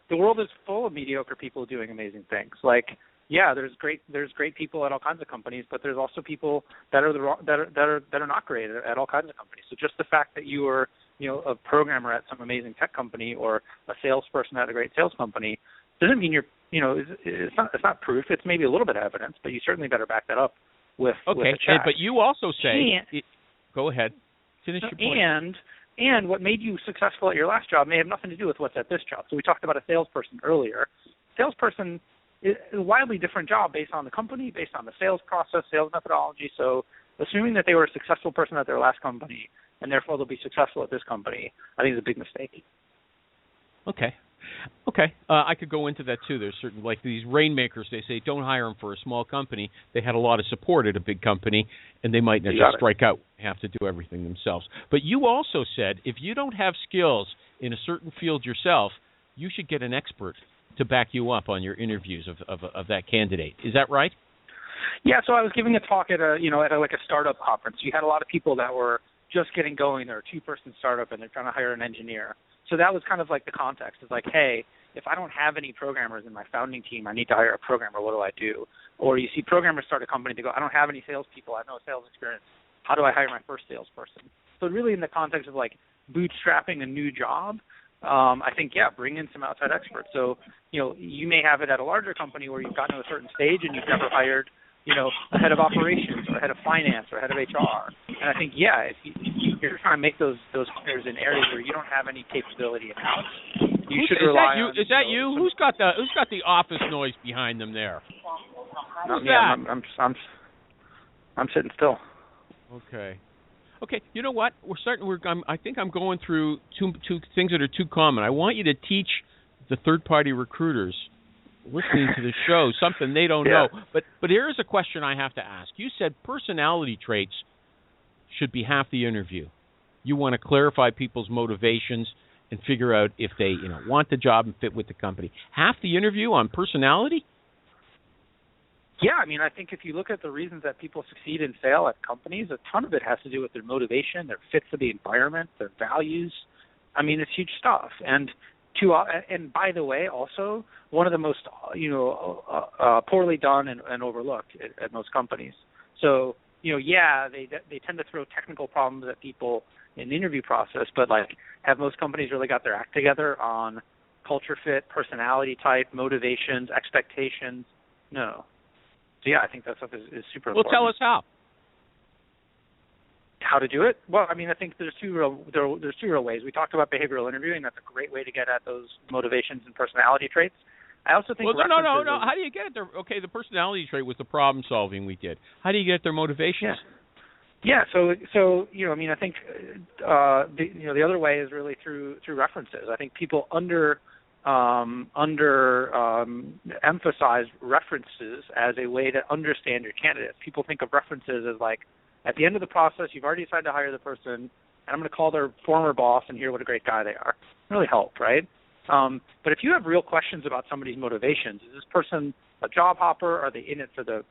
the world is full of mediocre people doing amazing things. There's great people at all kinds of companies, but there's also people that are not great at all kinds of companies. So just the fact that you are a programmer at some amazing tech company, or a salesperson at a great sales company, doesn't mean you're. It's not proof. It's maybe a little bit of evidence, but you certainly better back that up with a check. But you also say, go ahead, finish your point. And what made you successful at your last job may have nothing to do with what's at this job. So we talked about a salesperson earlier. Salesperson is a wildly different job based on the company, based on the sales process, sales methodology. So assuming that they were a successful person at their last company, and therefore they'll be successful at this company, I think is a big mistake. Okay. I could go into that too. There's certain, like these rainmakers, they say don't hire them for a small company. They had a lot of support at a big company, and they might not just strike out, have to do everything themselves. But you also said if you don't have skills in a certain field yourself, you should get an expert to back you up on your interviews of that candidate. Is that right? Yeah. So I was giving a talk at a startup conference. You had a lot of people that were just getting going. They're a 2-person startup, and they're trying to hire an engineer. So that was kind of like the context. It's like, hey, if I don't have any programmers in my founding team, I need to hire a programmer. What do I do? Or you see programmers start a company, they go, I don't have any salespeople. I have no sales experience. How do I hire my first salesperson? So really in the context of bootstrapping a new job, I think, bring in some outside experts. So, you may have it at a larger company where you've gotten to a certain stage and you've never hired, a head of operations or a head of finance or a head of HR. And I think, if you're trying to make those hires in areas where you don't have any capability in-house, you should rely on... Is that you? Who's got the office noise behind them there? Not me. I'm sitting still. Okay. You know what? I think I'm going through two things that are too common. I want you to teach the third-party recruiters listening to the show something they don't know. But here is a question I have to ask. You said personality traits should be half the interview. You want to clarify people's motivations and figure out if they want the job and fit with the company. Half the interview on personality? Yeah, I think if you look at the reasons that people succeed and fail at companies, a ton of it has to do with their motivation, their fit for the environment, their values. It's huge stuff. And by the way, also one of the most poorly done and overlooked at most companies. So they tend to throw technical problems at people in the interview process, but have most companies really got their act together on culture fit, personality type, motivations, expectations, No. So yeah, I think that stuff is super important. Well, tell us how. How to do it? Well, I mean, I think there's two real ways. We talked about behavioral interviewing. That's a great way to get at those motivations and personality traits. I also think. Well, no. How do you get at their? Okay, the personality trait was the problem solving we did. How do you get at their motivations? Yeah. So I mean, I think the other way is really through references. I think people emphasize references as a way to understand your candidate. People think of references as like, at the end of the process, you've already decided to hire the person, and I'm going to call their former boss and hear what a great guy they are. It really help, right? But if you have real questions about somebody's motivations, is this person a job hopper? Are they in it for the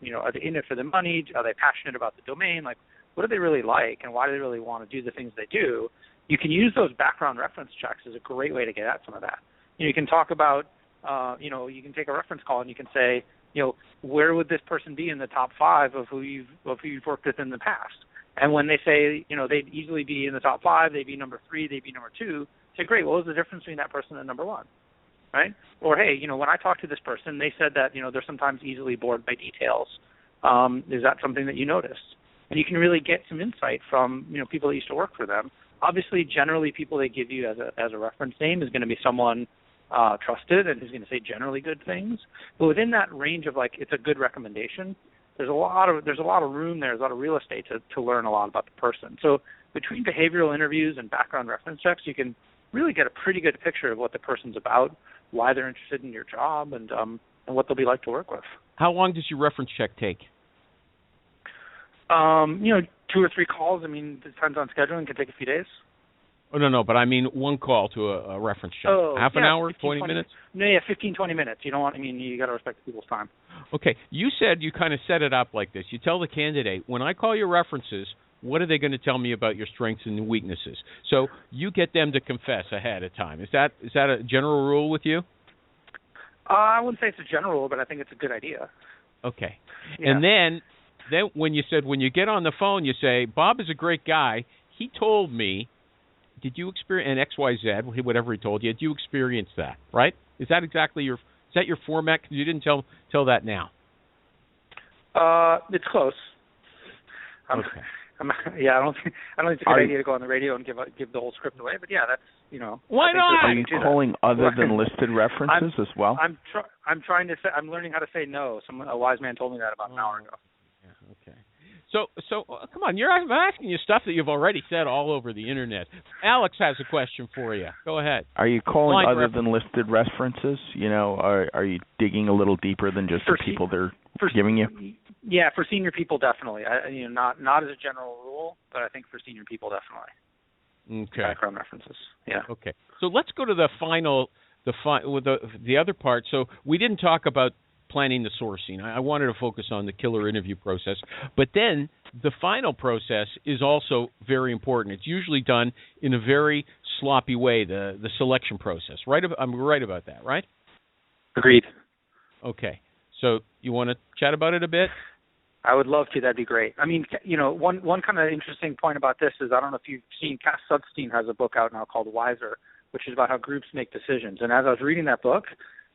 money? Are they passionate about the domain? Like, what do they really like, and why do they really want to do the things they do? You can use those background reference checks as a great way to get at some of that. You can talk about, you can take a reference call and you can say, where would this person be in the top 5 of who you've worked with in the past? And when they say, they'd easily be in the top 5, they'd be number 3, they'd be number 2, say, great, what was the difference between that person and number 1, right? Or, hey, when I talked to this person, they said that, they're sometimes easily bored by details. Is that something that you noticed? And you can really get some insight from, people that used to work for them. Obviously, generally, people they give you as a reference name is going to be someone trusted and who's going to say generally good things. But within that range of it's a good recommendation, there's a lot of room there, there's a lot of real estate to learn a lot about the person. So between behavioral interviews and background reference checks, you can really get a pretty good picture of what the person's about, why they're interested in your job, and what they'll be like to work with. How long does your reference check take? 2 or 3 calls. I mean, it depends on scheduling. It can take a few days. Oh, no, but I mean one call to a reference check. Half an hour, 20 minutes? No, 15, 20 minutes. You got to respect people's time. Okay. You said you kind of set it up like this. You tell the candidate, when I call your references, what are they going to tell me about your strengths and weaknesses? So you get them to confess ahead of time. Is that a general rule with you? I wouldn't say it's a general rule, but I think it's a good idea. Okay. Yeah. And then when you get on the phone, you say, Bob is a great guy. He told me, did you experience, and XYZ, whatever he told you, did you experience that, right? Is that exactly your format? Because you didn't tell that now. It's close. Okay. I don't think it's a good idea to go on the radio and give the whole script away. But yeah, that's Why not? Are you calling other than listed references as well? I'm trying to say, I'm learning how to say no. A wise man told me that about an hour ago. Yeah. Okay. So come on, I'm asking you stuff that you've already said all over the internet. Alex has a question for you. Go ahead. Are you calling other than listed references? Are you digging a little deeper than just the people they're giving you? Yeah, for senior people, definitely. Not as a general rule, but I think for senior people, definitely. Okay. Background references. Yeah. Okay. So let's go to the other part. So we didn't talk about planning the sourcing. I wanted to focus on the killer interview process. But then the final process is also very important. It's usually done in a very sloppy way, the selection process. Right? I'm right about that, right? Agreed. Okay. So you want to chat about it a bit? I would love to. That'd be great. I mean, one kind of interesting point about this is, I don't know if you've seen, Cass Sunstein has a book out now called Wiser, which is about how groups make decisions. And as I was reading that book,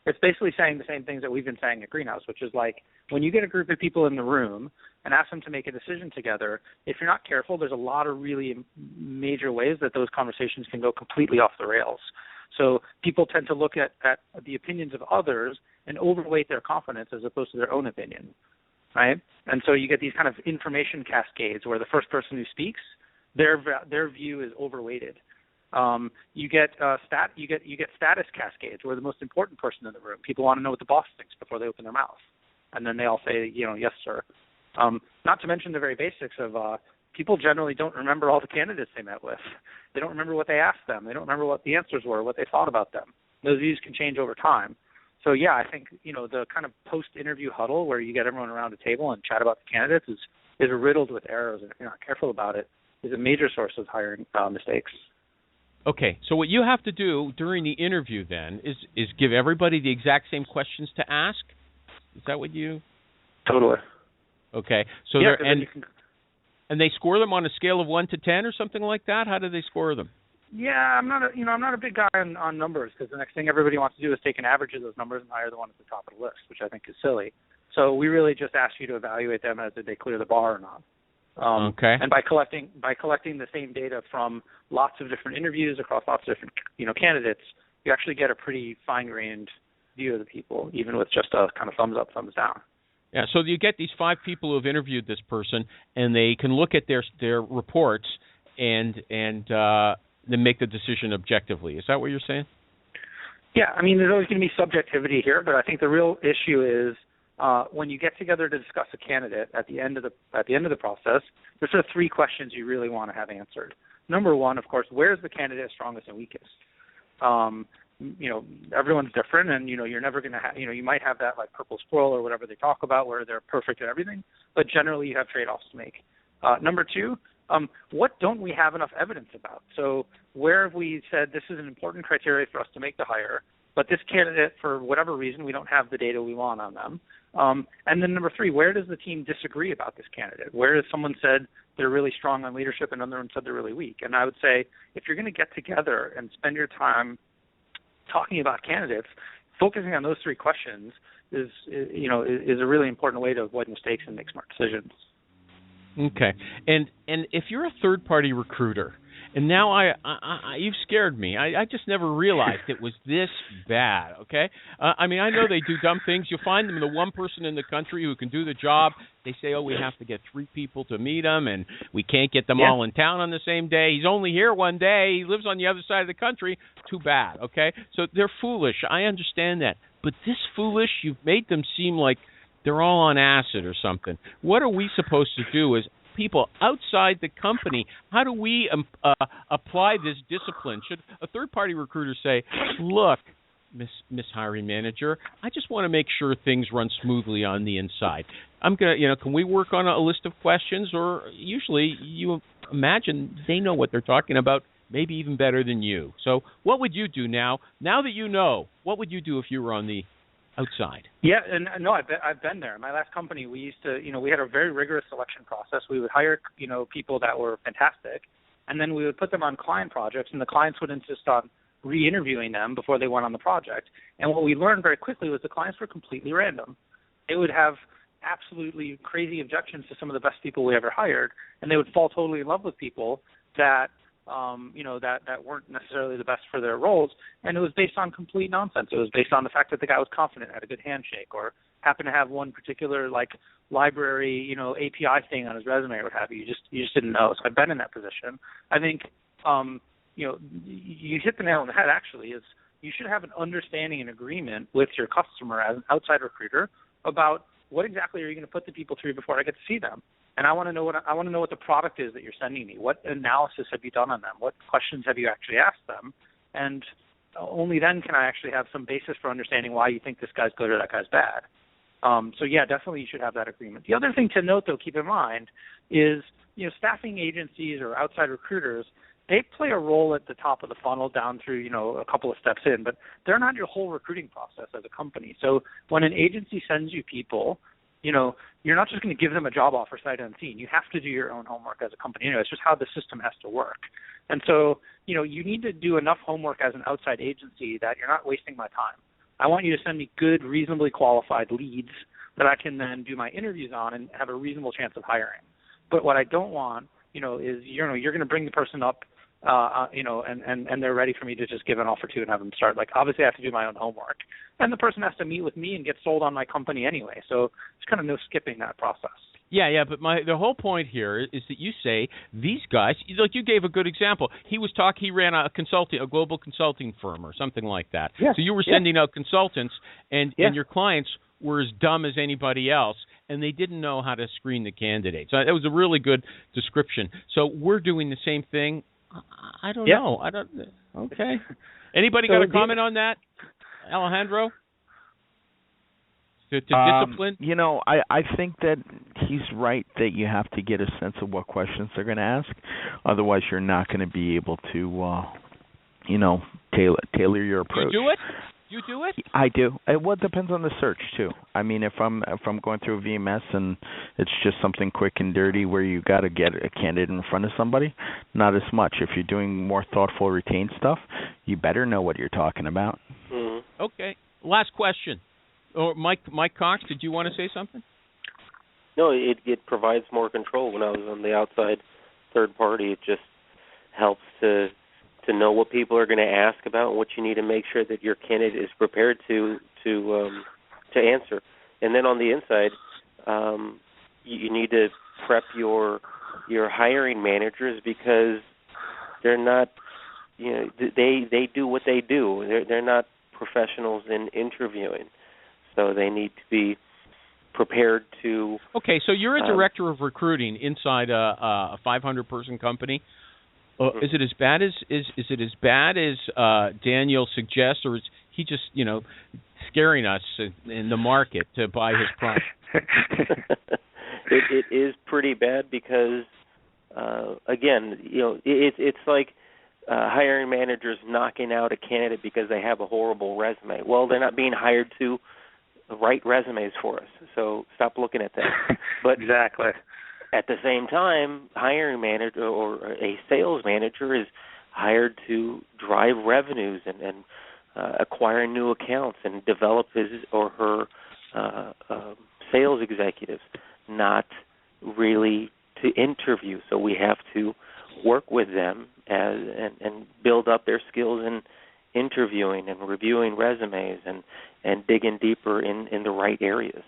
it's basically saying the same things that we've been saying at Greenhouse, which is like, when you get a group of people in the room and ask them to make a decision together, if you're not careful, there's a lot of really major ways that those conversations can go completely off the rails. So people tend to look at the opinions of others and overweight their confidence as opposed to their own opinion, right? And so you get these kind of information cascades where the first person who speaks, their view is overweighted. You get status cascades where the most important person in the room, people want to know what the boss thinks before they open their mouth, and then they all say, yes, sir. Not to mention the very basics of people generally don't remember all the candidates they met with. They don't remember what they asked them. They don't remember what the answers were, what they thought about them. Those views can change over time. So yeah, I think the kind of post-interview huddle where you get everyone around a table and chat about the candidates is riddled with errors, and if you're not careful about it, is a major source of hiring mistakes. Okay, so what you have to do during the interview then is give everybody the exact same questions to ask. Is that what you? Totally. Okay, so yeah, and they score them on a scale of 1 to 10 or something like that. How do they score them? Yeah, I'm not a big guy on numbers, because the next thing everybody wants to do is take an average of those numbers and hire the one at the top of the list, which I think is silly. So we really just ask you to evaluate them as did they clear the bar or not. Okay. And by collecting the same data from lots of different interviews across lots of different candidates, you actually get a pretty fine-grained view of the people, even with just a kind of thumbs up, thumbs down. Yeah, so you get these 5 people who have interviewed this person, and they can look at their reports and then make the decision objectively. Is that what you're saying? Yeah, I mean, there's always going to be subjectivity here, but I think the real issue is when you get together to discuss a candidate at the end of the process, there's sort of 3 questions you really want to have answered. Number 1, of course, where's the candidate strongest and weakest? Everyone's different, and you're never going to have, you might have that like purple squirrel or whatever they talk about where they're perfect at everything, but generally you have trade-offs to make. Number 2, what don't we have enough evidence about? So where have we said this is an important criteria for us to make the hire, but this candidate, for whatever reason, we don't have the data we want on them? And then number 3, where does the team disagree about this candidate? Where has someone said they're really strong on leadership and another one said they're really weak? And I would say if you're going to get together and spend your time talking about candidates, focusing on those 3 questions is a really important way to avoid mistakes and make smart decisions. Okay, and if you're a third-party recruiter, and now I you've scared me. I just never realized it was this bad. Okay, I mean, I know they do dumb things. You find them the one person in the country who can do the job. They say, oh, we have to get 3 people to meet him, and we can't get them all in town on the same day. He's only here one day. He lives on the other side of the country. Too bad. Okay, so they're foolish. I understand that, but this foolish, you've made them seem like they're all on acid or something. What are we supposed to do as people outside the company? How do we apply this discipline? Should a third-party recruiter say, look, Miss Hiring Manager, I just want to make sure things run smoothly on the inside. I'm gonna, can we work on a list of questions? Or usually you imagine they know what they're talking about, maybe even better than you. So what would you do now? Now that you know, what would you do if you were on the outside? Yeah, and no, I've been there. My last company, we used to, we had a very rigorous selection process. We would hire, people that were fantastic, and then we would put them on client projects, and the clients would insist on re-interviewing them before they went on the project. And what we learned very quickly was the clients were completely random. They would have absolutely crazy objections to some of the best people we ever hired, and they would fall totally in love with people that that weren't necessarily the best for their roles, and it was based on complete nonsense. It was based on the fact that the guy was confident, had a good handshake, or happened to have one particular library, API thing on his resume or what have you. You just didn't know. So I've been in that position. I think, you hit the nail on the head. Actually, is you should have an understanding and agreement with your customer as an outside recruiter about what exactly are you going to put the people through before I get to see them. And I want to know what the product is that you're sending me. What analysis have you done on them? What questions have you actually asked them? And only then can I actually have some basis for understanding why you think this guy's good or that guy's bad. So yeah, definitely you should have that agreement. The other thing to note, though, keep in mind, is staffing agencies or outside recruiters, they play a role at the top of the funnel down through a couple of steps in, but they're not your whole recruiting process as a company. So when an agency sends you people, you're not just going to give them a job offer sight unseen. You have to do your own homework as a company. It's just how the system has to work. And so, you need to do enough homework as an outside agency that you're not wasting my time. I want you to send me good, reasonably qualified leads that I can then do my interviews on and have a reasonable chance of hiring. But what I don't want, is you're going to bring the person up, and they're ready for me to just give an offer to and have them start. Obviously I have to do my own homework. And the person has to meet with me and get sold on my company anyway. So there's kind of no skipping that process. Yeah, but the whole point here is that you say these guys, you gave a good example. He ran a global consulting firm or something like that. Yeah. So you were sending out consultants, and your clients were as dumb as anybody else, and they didn't know how to screen the candidates. So that was a really good description. So we're doing the same thing. I don't know. Okay. Anybody got a comment on that, Alejandro? To discipline? I think that he's right that you have to get a sense of what questions they're going to ask. Otherwise, you're not going to be able to, tailor your approach. You do it? I do. It depends on the search too. I mean, if I'm going through a VMS and it's just something quick and dirty where you got to get a candidate in front of somebody, not as much. If you're doing more thoughtful retained stuff, you better know what you're talking about. Mm-hmm. Okay. Last question. Or Mike Cox, did you want to say something? No, it provides more control. When I was on the outside third party, it just helps to know what people are going to ask about and what you need to make sure that your candidate is prepared to answer. And then on the inside, you need to prep your hiring managers, because they're not, they do what they do. They're not professionals in interviewing, so they need to be prepared to. Okay, so you're a director of recruiting inside a 500-person company. Is it as bad as Daniel suggests, or is he just scaring us in the market to buy his product? It is pretty bad because again, it's like hiring managers knocking out a candidate because they have a horrible resume. Well, they're not being hired to write resumes for us, so stop looking at that. But exactly. At the same time, hiring manager or a sales manager is hired to drive revenues and acquire new accounts and develop his or her sales executives, not really to interview. So we have to work with them and build up their skills in interviewing and reviewing resumes and digging deeper in the right areas.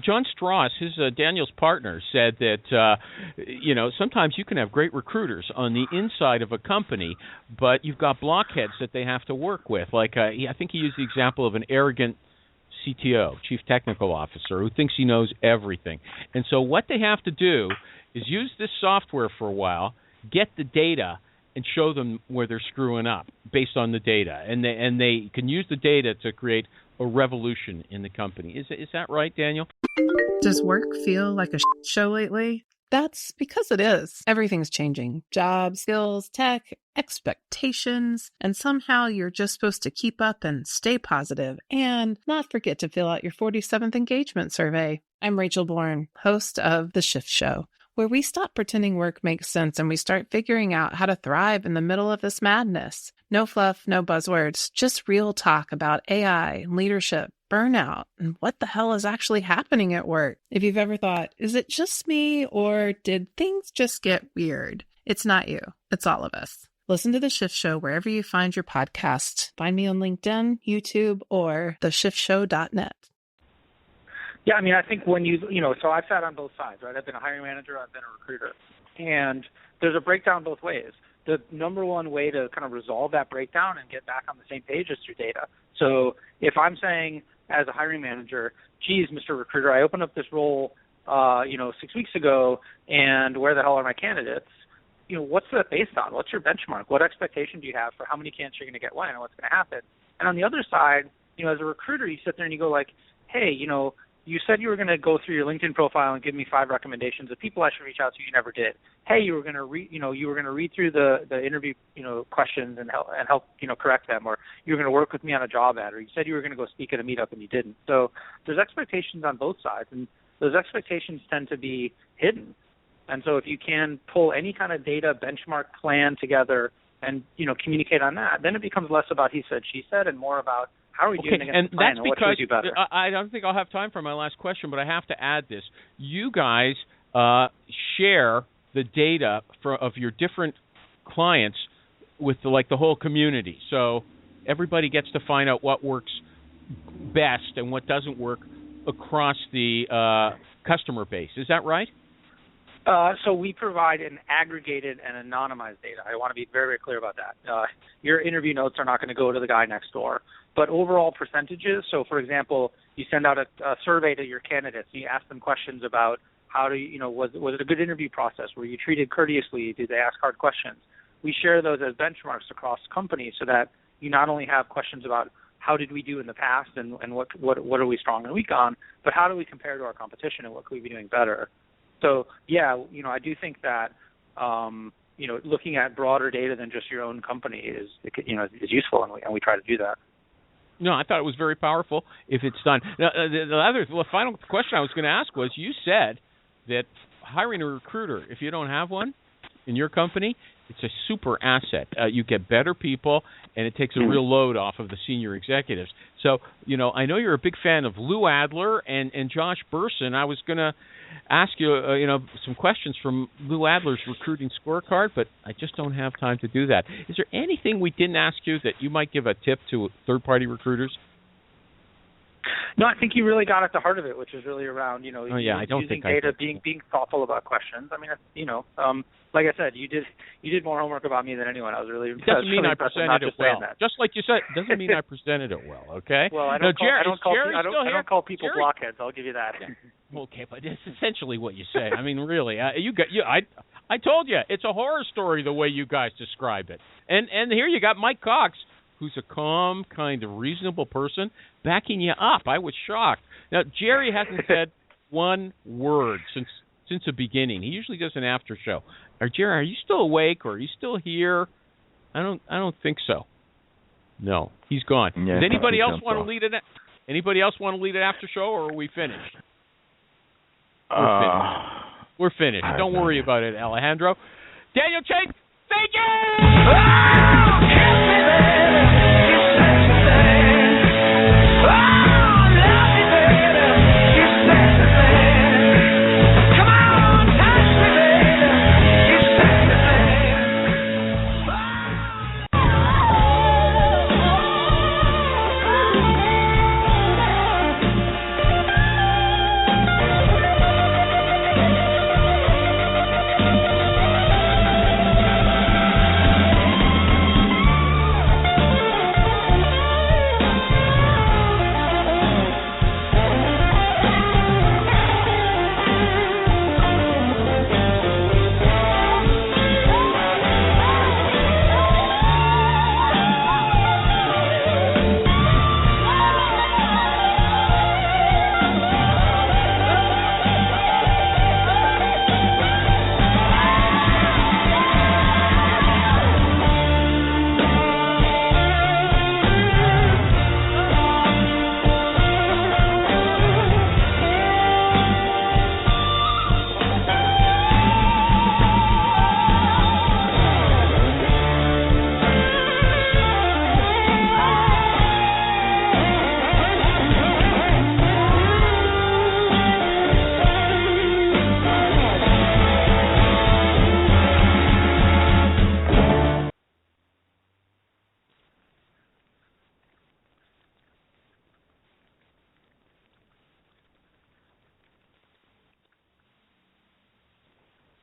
John Strauss, Daniel's partner, said that sometimes you can have great recruiters on the inside of a company, but you've got blockheads that they have to work with. Like I think he used the example of an arrogant CTO, Chief Technical Officer, who thinks he knows everything. And so what they have to do is use this software for a while, get the data, and show them where they're screwing up based on the data. And they can use the data to create a revolution in the company. Is that right, Daniel? Does work feel like a show lately? That's because it is. Everything's changing. Jobs, skills, tech, expectations, and somehow you're just supposed to keep up and stay positive and not forget to fill out your 47th engagement survey. I'm Rachel Bourne, host of The Shift Show, where we stop pretending work makes sense and we start figuring out how to thrive in the middle of this madness. No fluff, no buzzwords, just real talk about AI, leadership, burnout, and what the hell is actually happening at work. If you've ever thought, is it just me or did things just get weird? It's not you. It's all of us. Listen to The Shift Show wherever you find your podcast. Find me on LinkedIn, YouTube, or theshiftshow.net. Yeah, I mean, I think when so I've sat on both sides, right? I've been a hiring manager, I've been a recruiter. And there's a breakdown both ways. The number one way to kind of resolve that breakdown and get back on the same page is through data. So if I'm saying as a hiring manager, geez, Mr. Recruiter, I opened up this role, 6 weeks ago, and where the hell are my candidates? What's that based on? What's your benchmark? What expectation do you have for how many candidates you're going to get when and what's going to happen? And on the other side, as a recruiter, you sit there and you go like, hey, you said you were going to go through your LinkedIn profile and give me 5 recommendations of people I should reach out to. You never did. Hey, you were going to read through the interview, questions and help correct them, or you were going to work with me on a job ad, or you said you were going to go speak at a meetup and you didn't. So there's expectations on both sides, and those expectations tend to be hidden. And so if you can pull any kind of data benchmark plan together and communicate on that, then it becomes less about he said, she said, and more about how are we doing against the plan and what should we do better? I don't think I'll have time for my last question, but I have to add this. You guys share the data of your different clients with the whole community. So everybody gets to find out what works best and what doesn't work across the customer base. Is that right? So we provide an aggregated and anonymized data. I want to be very, very clear about that. Your interview notes are not going to go to the guy next door. But overall percentages, so for example, you send out a survey to your candidates. You ask them questions about how was it a good interview process? Were you treated courteously? Did they ask hard questions? We share those as benchmarks across companies so that you not only have questions about how did we do in the past and what are we strong and weak on, but how do we compare to our competition and what could we be doing better? So, yeah, I do think that, looking at broader data than just your own company is useful, and we try to do that. No, I thought it was very powerful if it's done. Now, the final question I was going to ask was, you said that hiring a recruiter, if you don't have one in your company, It's a super asset. You get better people, and it takes a real load off of the senior executives. So, I know you're a big fan of Lou Adler and Josh Bersin. I was going to ask you, some questions from Lou Adler's recruiting scorecard, but I just don't have time to do that. Is there anything we didn't ask you that you might give a tip to third-party recruiters? No, I think you really got at the heart of it, which is really around, using data, being thoughtful about questions. I mean, like I said, you did more homework about me than anyone. I was really impressed. Doesn't mean I presented it well. Just like you said, doesn't mean I presented it well. Okay. Well, I don't call people blockheads. I'll give you that. Okay, but it's essentially what you say. I mean, really, I told you it's a horror story the way you guys describe it. And here you got Mike Cox, who's a calm, kind of reasonable person, backing you up. I was shocked. Now, Jerry hasn't said one word since the beginning. He usually does an after show. Jerry, are you still awake, or are you still here? I don't think so. No, he's gone. Yeah, does anybody else want to lead it? Anybody else want to lead an after show, or are we finished? We're finished. Don't worry about it, Alejandro. Daniel Chase, thank you!